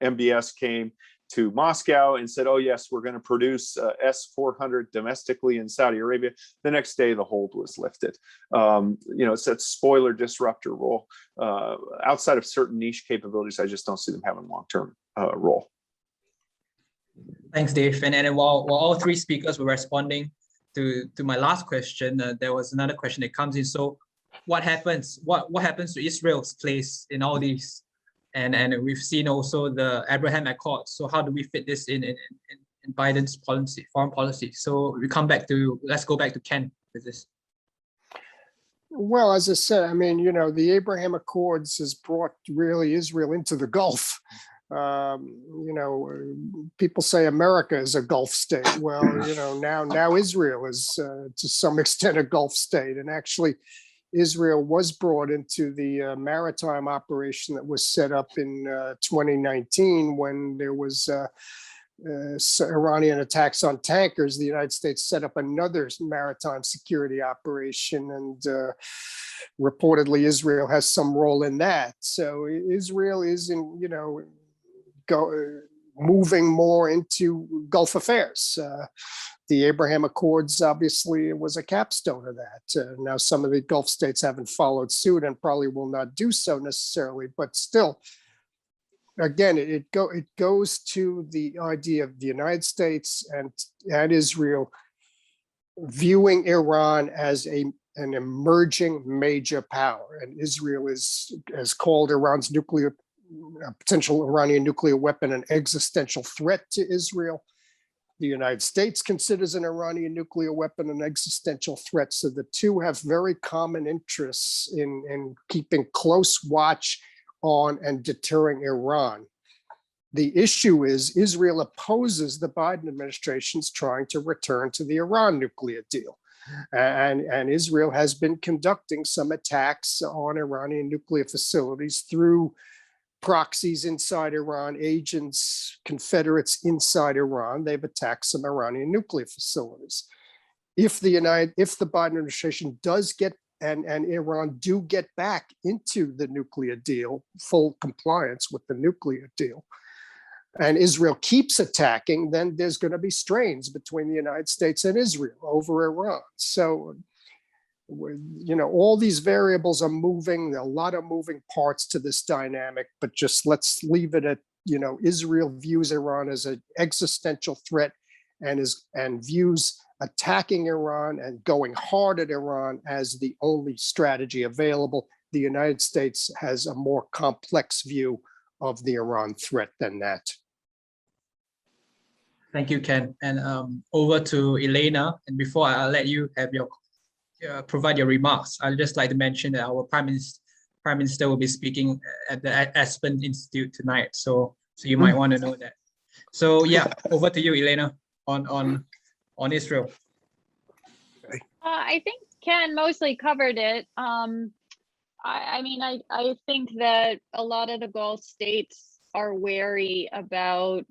[SPEAKER 3] MBS came to Moscow and said, oh, yes, we're going to produce S-400 domestically in Saudi Arabia. The next day, the hold was lifted. It's that spoiler disruptor role. Outside of certain niche capabilities, I just don't see them having a long-term role.
[SPEAKER 1] Thanks, Dave. And while all three speakers were responding to my last question, there was another question that comes in. So what happens? What happens to Israel's place in all these? And we've seen also the Abraham Accords. So how do we fit this in Biden's foreign policy? So let's go back to Ken with this.
[SPEAKER 4] Well, as I said, the Abraham Accords has brought really Israel into the Gulf. People say America is a Gulf state. Well, now Israel is to some extent a Gulf state. And actually, Israel was brought into the maritime operation that was set up in 2019 when there was Iranian attacks on tankers. The United States set up another maritime security operation, and reportedly Israel has some role in that. So Israel is moving more into Gulf affairs. The Abraham Accords obviously was a capstone of that. Now, some of the Gulf states haven't followed suit and probably will not do so necessarily, but still, again, it goes to the idea of the United States and Israel viewing Iran as an emerging major power, and Israel has called Iran's potential Iranian nuclear weapon an existential threat to Israel. The United States considers an Iranian nuclear weapon an existential threat. So the two have very common interests in keeping close watch on and deterring Iran. The issue is Israel opposes the Biden administration's trying to return to the Iran nuclear deal. And Israel has been conducting some attacks on Iranian nuclear facilities through proxies inside Iran, agents, Confederates inside Iran. They've attacked some Iranian nuclear facilities. If the Biden administration does get and Iran do get back into the nuclear deal, full compliance with the nuclear deal, and Israel keeps attacking, then there's going to be strains between the United States and Israel over Iran. So, all these variables are moving. There are a lot of moving parts to this dynamic, but just let's leave it at, Israel views Iran as an existential threat and views attacking Iran and going hard at Iran as the only strategy available. The United States has a more complex view of the Iran threat than that.
[SPEAKER 1] Thank you, Ken. And over to Elena. And before I let you have provide your remarks, I'd just like to mention that our Prime Minister will be speaking at the Aspen Institute tonight. So you might want to know that. So yeah, over to you, Elena, on Israel.
[SPEAKER 2] I think Ken mostly covered it. I think that a lot of the Gulf states are wary about,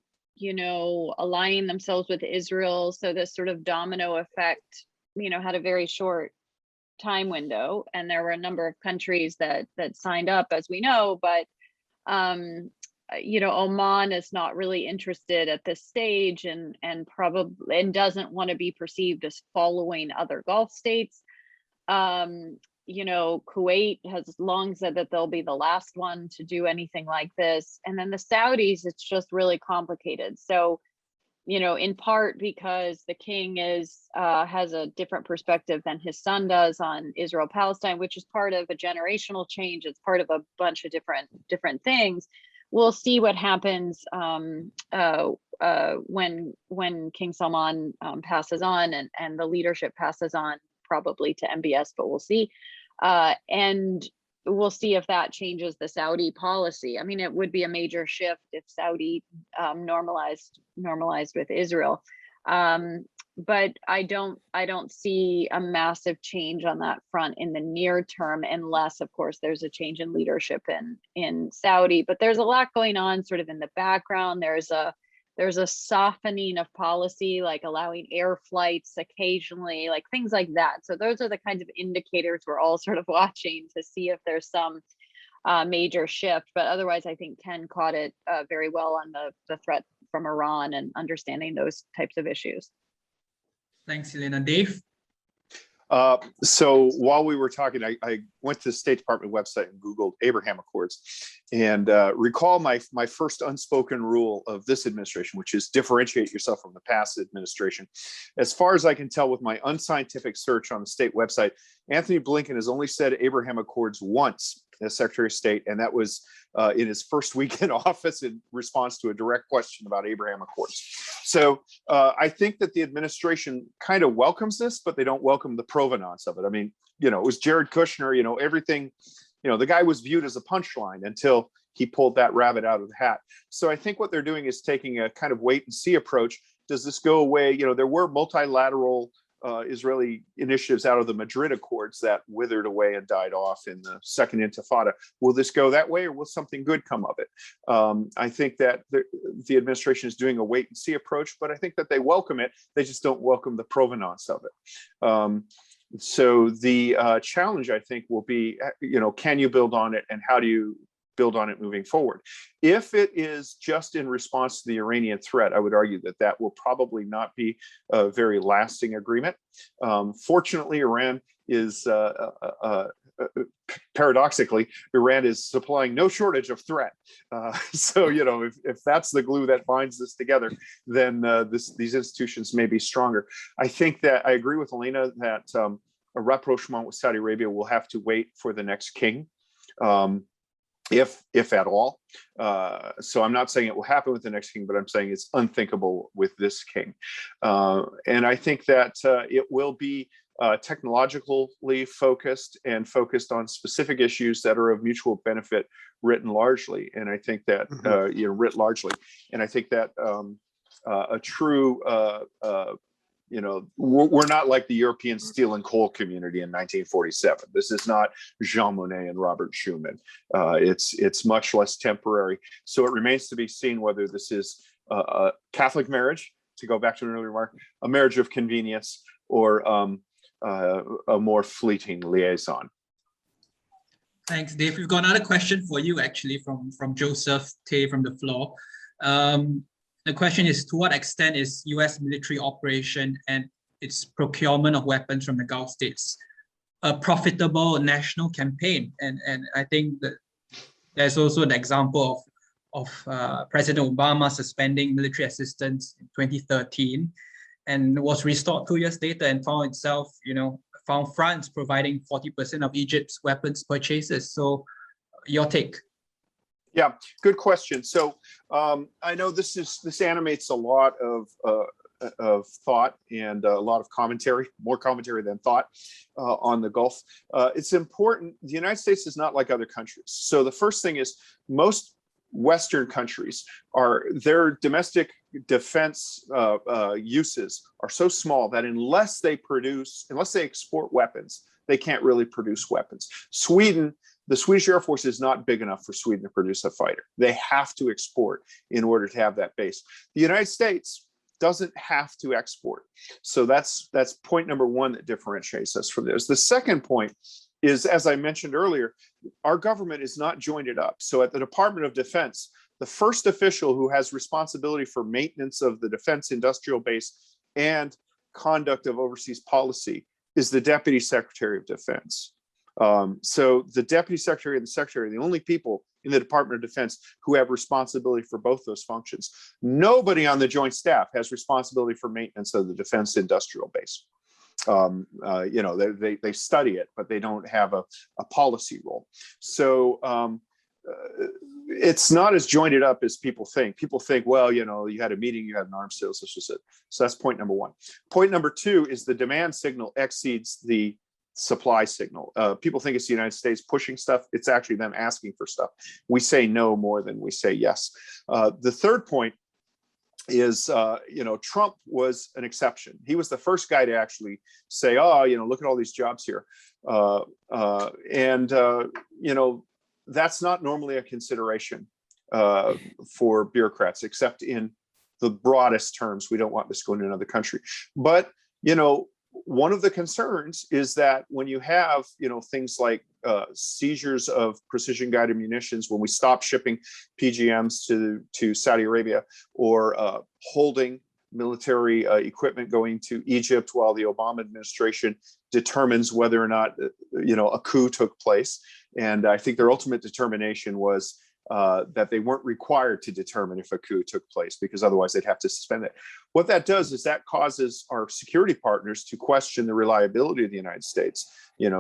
[SPEAKER 2] aligning themselves with Israel. So this sort of domino effect, had a very short time window, and there were a number of countries that signed up, as we know, but Oman is not really interested at this stage and doesn't want to be perceived as following other Gulf states. Kuwait has long said that they'll be the last one to do anything like this. And then the Saudis, it's just really complicated. So, in part because the king has a different perspective than his son does on Israel-Palestine, which is part of a generational change. It's part of a bunch of different things. We'll see what happens when King Salman passes on and the leadership passes on, probably to MBS, but we'll see. And we'll see if that changes the Saudi policy. I mean, it would be a major shift if Saudi normalized with Israel. But I don't see a massive change on that front in the near term, unless, of course, there's a change in leadership in Saudi. But there's a lot going on sort of in the background. There's a softening of policy, like allowing air flights occasionally, like things like that. So those are the kinds of indicators we're all sort of watching to see if there's some major shift. But otherwise, I think Ken caught it very well on the threat from Iran and understanding those types of issues.
[SPEAKER 1] Thanks, Elena. Dave?
[SPEAKER 3] So while we were talking, I went to the State Department website and Googled Abraham Accords, and recall my first unspoken rule of this administration, which is differentiate yourself from the past administration. As far as I can tell with my unscientific search on the state website, Anthony Blinken has only said Abraham Accords once as Secretary of State, and that was in his first week in office in response to a direct question about Abraham Accords. So I think that the administration kind of welcomes this, but they don't welcome the provenance of it. I mean, it was Jared Kushner, everything, the guy was viewed as a punchline until he pulled that rabbit out of the hat. So I think what they're doing is taking a kind of wait and see approach. Does this go away? There were multilateral Israeli initiatives out of the Madrid Accords that withered away and died off in the Second Intifada. Will this go that way, or will something good come of it? I think that the administration is doing a wait and see approach, but I think that they welcome it. They just don't welcome the provenance of it. So the challenge, I think, will be, can you build on it, and how do you build on it moving forward? If it is just in response to the Iranian threat, I would argue that will probably not be a very lasting agreement. Fortunately, Iran is, paradoxically, Iran is supplying no shortage of threat. So, if that's the glue that binds this together, then these institutions may be stronger. I think that I agree with Elena that a rapprochement with Saudi Arabia will have to wait for the next king. If at all. So I'm not saying it will happen with the next king, but I'm saying it's unthinkable with this king. And I think that it will be technologically focused and focused on specific issues that are of mutual benefit written largely. And I think that, writ largely. And I think that a true we're not like the European steel and coal community in 1947. This is not Jean Monnet and Robert Schuman. It's much less temporary. So it remains to be seen whether this is a Catholic marriage, to go back to an earlier remark, a marriage of convenience, or a more fleeting liaison.
[SPEAKER 1] Thanks, Dave. We've got another question for you, actually, from Joseph Tay from the floor. The question is, to what extent is U.S. military operation and its procurement of weapons from the Gulf states a profitable national campaign? And I think that there's also an example of President Obama suspending military assistance in 2013, and was restored 2 years later and found France providing 40% of Egypt's weapons purchases. So your take?
[SPEAKER 3] Yeah, good question. So I know this animates a lot of thought and a lot of commentary, more commentary than thought on the Gulf. It's important. The United States is not like other countries. So the first thing is, most Western countries their domestic defense uses are so small that unless they export weapons, they can't really produce weapons. The Swedish Air Force is not big enough for Sweden to produce a fighter. They have to export in order to have that base. The United States doesn't have to export. So that's point number one that differentiates us from this. The second point is, as I mentioned earlier, our government is not jointed up. So at the Department of Defense, the first official who has responsibility for maintenance of the defense industrial base and conduct of overseas policy is the Deputy Secretary of Defense. So the Deputy Secretary and the Secretary are the only people in the Department of Defense who have responsibility for both those functions. Nobody on the Joint Staff has responsibility for maintenance of the defense industrial base. They study it, but they don't have a policy role. So it's not as jointed up as people think. People think, well, you had a meeting, you had an arms sales, this was it. So that's point number one. Point number two is the demand signal exceeds the supply signal. People think it's the United States pushing stuff. It's actually them asking for stuff. We say no more than we say yes. The third point is, Trump was an exception. He was the first guy to actually say, oh, look at all these jobs here. That's not normally a consideration for bureaucrats, except in the broadest terms. We don't want this going to another country. But, one of the concerns is that when you have, things like seizures of precision guided munitions, when we stop shipping PGMs to Saudi Arabia, or holding military equipment going to Egypt while the Obama administration determines whether or not, a coup took place. And I think their ultimate determination was that they weren't required to determine if a coup took place, because otherwise they'd have to suspend it. What that does is that causes our security partners to question the reliability of the United States,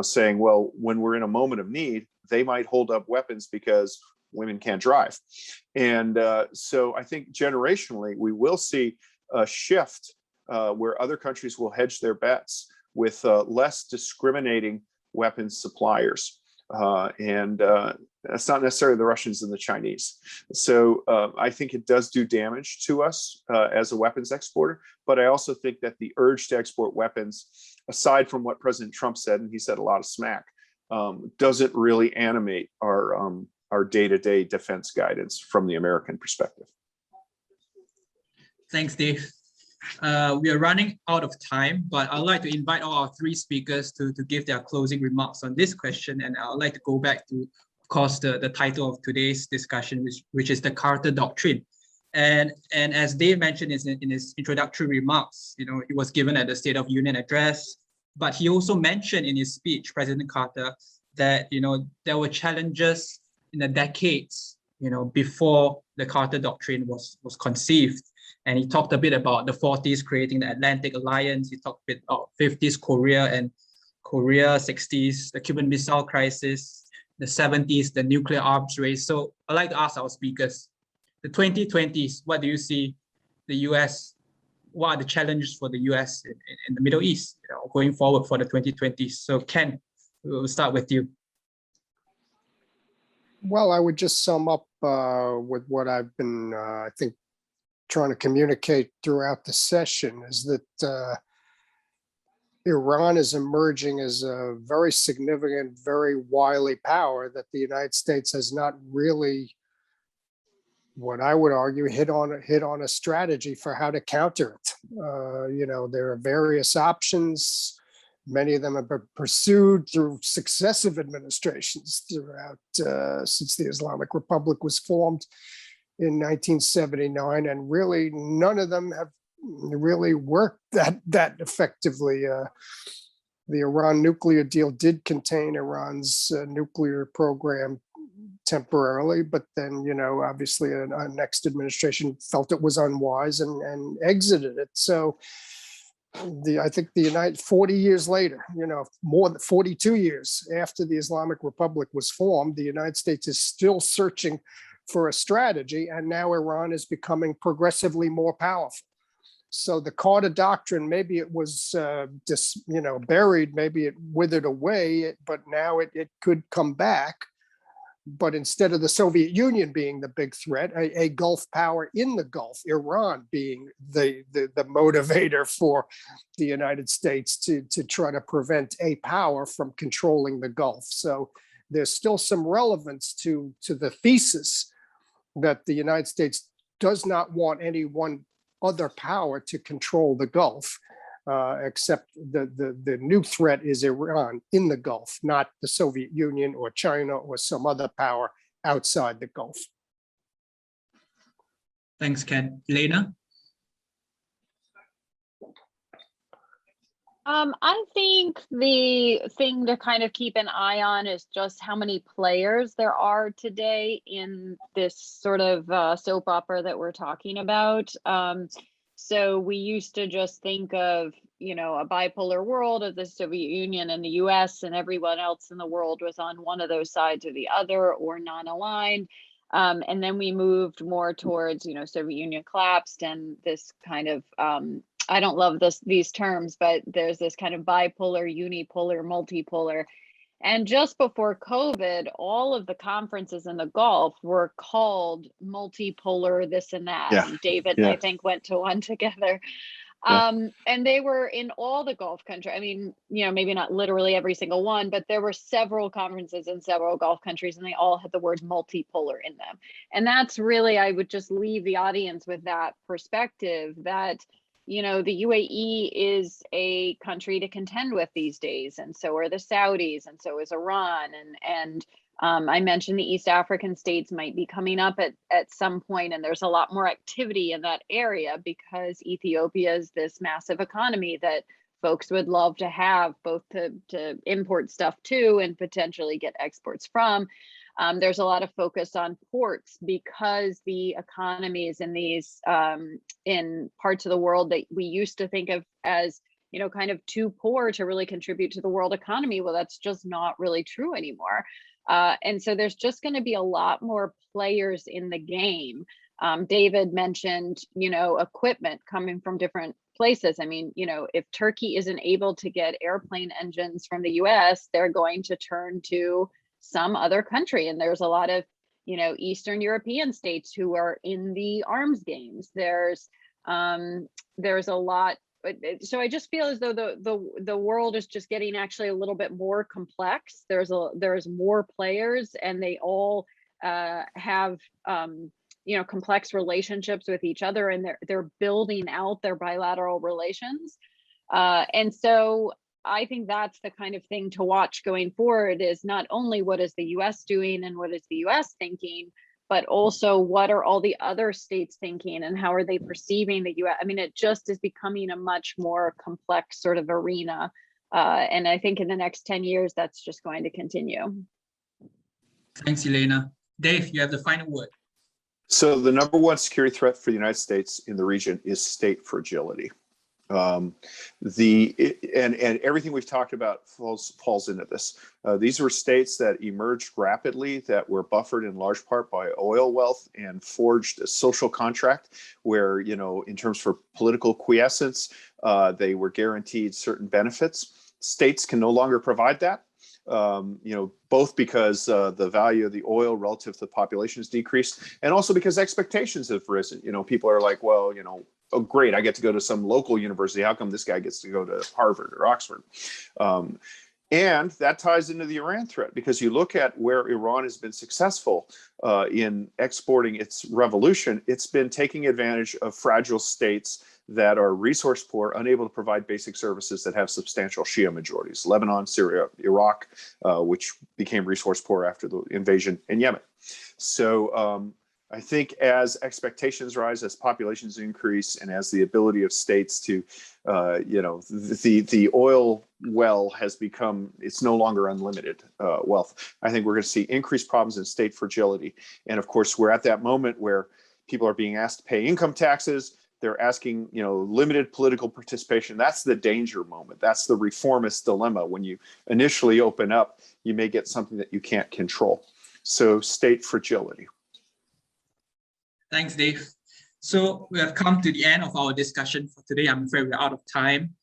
[SPEAKER 3] saying, well, when we're in a moment of need, they might hold up weapons because women can't drive. And so I think generationally, we will see a shift where other countries will hedge their bets with less discriminating weapons suppliers. And that's not necessarily the Russians and the Chinese. So I think it does do damage to us as a weapons exporter. But I also think that the urge to export weapons, aside from what President Trump said, and he said a lot of smack, doesn't really animate our day-to-day defense guidance from the American perspective.
[SPEAKER 1] Thanks, Dave. We are running out of time, but I'd like to invite all our three speakers to give their closing remarks on this question. And I'd like to go back to, of course, the title of today's discussion, which is the Carter Doctrine. And as Dave mentioned in his introductory remarks, it was given at the State of Union address, but he also mentioned in his speech, President Carter, that, there were challenges in the decades, before the Carter Doctrine was conceived. And he talked a bit about the 40s creating the Atlantic Alliance. He talked a bit about 50s Korea and Korea, 60s, the Cuban Missile Crisis, the 70s, the nuclear arms race. So I'd like to ask our speakers, the 2020s, what do you see the US, what are the challenges for the US in the Middle East, going forward for the 2020s? So Ken, we'll start with you.
[SPEAKER 4] Well, I would just sum up with what I've been, I think, trying to communicate throughout the session, is that Iran is emerging as a very significant, very wily power that the United States has not really, what I would argue, hit on a strategy for how to counter it. There are various options. Many of them have been pursued through successive administrations throughout since the Islamic Republic was formed in 1979, and really none of them have really worked that effectively. The Iran nuclear deal did contain Iran's nuclear program temporarily, but then, obviously a next administration felt it was unwise and exited it. So I think the 40 years later, more than 42 years after the Islamic Republic was formed, the United States is still searching for a strategy, and now Iran is becoming progressively more powerful. So the Carter Doctrine, maybe it was buried, maybe it withered away, but now it could come back. But instead of the Soviet Union being the big threat, a Gulf power in the Gulf, Iran being the motivator for the United States to try to prevent a power from controlling the Gulf. So there's still some relevance to the thesis that the United States does not want any one other power to control the Gulf, except the new threat is Iran in the Gulf, not the Soviet Union or China or some other power outside the Gulf.
[SPEAKER 1] Thanks, Ken. Elena?
[SPEAKER 2] I think the thing to kind of keep an eye on is just how many players there are today in this sort of soap opera that we're talking about. So we used to just think of, a bipolar world of the Soviet Union and the US, and everyone else in the world was on one of those sides or the other, or non-aligned. And then we moved more towards, Soviet Union collapsed, and this kind of I don't love these terms, but there's this kind of bipolar, unipolar, multipolar. And just before COVID, all of the conferences in the Gulf were called multipolar, this and that.
[SPEAKER 3] Yeah.
[SPEAKER 2] And David
[SPEAKER 3] Yeah.
[SPEAKER 2] and I think went to one together.
[SPEAKER 3] Yeah.
[SPEAKER 2] And they were in all the Gulf countries. I mean, maybe not literally every single one, but there were several conferences in several Gulf countries, and they all had the word multipolar in them. And that's really, I would just leave the audience with that perspective that, the UAE is a country to contend with these days. And so are the Saudis, and so is Iran. And I mentioned the East African states might be coming up at some point, and there's a lot more activity in that area because Ethiopia is this massive economy that folks would love to have, both to import stuff to and potentially get exports from. There's a lot of focus on ports because the economies in these in parts of the world that we used to think of as kind of too poor to really contribute to the world economy. Well, that's just not really true anymore. And so there's just going to be a lot more players in the game. David mentioned, equipment coming from different places. I mean, if Turkey isn't able to get airplane engines from the US, they're going to turn to some other country. And there's a lot of, Eastern European states who are in the arms games. There's a lot. So I just feel as though the world is just getting actually a little bit more complex. There's more players, and they all have complex relationships with each other, and they're building out their bilateral relations. And so I think that's the kind of thing to watch going forward, is not only what is the US doing and what is the US thinking, but also what are all the other states thinking and how are they perceiving the US? I mean, it just is becoming a much more complex sort of arena. And I think in the next 10 years, that's just going to continue.
[SPEAKER 1] Thanks, Elena. Dave, you have the final word.
[SPEAKER 3] So the number one security threat for the United States in the region is state fragility. And everything we've talked about falls into this. These were states that emerged rapidly, that were buffered in large part by oil wealth and forged a social contract where, in terms for political quiescence, they were guaranteed certain benefits. States can no longer provide that. Both because the value of the oil relative to the population has decreased, and also because expectations have risen. People are like, well, oh, great, I get to go to some local university. How come this guy gets to go to Harvard or Oxford? And that ties into the Iran threat, because you look at where Iran has been successful in exporting its revolution, it's been taking advantage of fragile states that are resource poor, unable to provide basic services, that have substantial Shia majorities: Lebanon, Syria, Iraq, which became resource poor after the invasion in Yemen. So I think as expectations rise, as populations increase, and as the ability of states to, the oil well has become, it's no longer unlimited wealth. I think we're going to see increased problems in state fragility. And of course, we're at that moment where people are being asked to pay income taxes. They're asking, limited political participation. That's the danger moment. That's the reformist dilemma. When you initially open up, you may get something that you can't control. So state fragility.
[SPEAKER 1] Thanks, Dave. So we have come to the end of our discussion for today. I'm afraid we're out of time.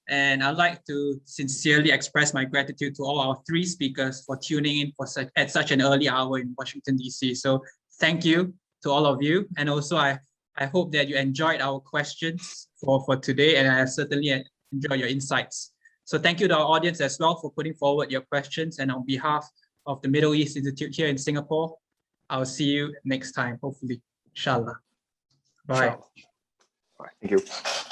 [SPEAKER 1] And I'd like to sincerely express my gratitude to all our three speakers for tuning in at such an early hour in Washington, D.C. So thank you to all of you. And also, I hope that you enjoyed our questions for today, and I have certainly enjoyed your insights. So thank you to our audience as well for putting forward your questions. And on behalf of the Middle East Institute here in Singapore, I'll see you next time, hopefully. Inshallah. Bye.
[SPEAKER 3] Bye. Thank you.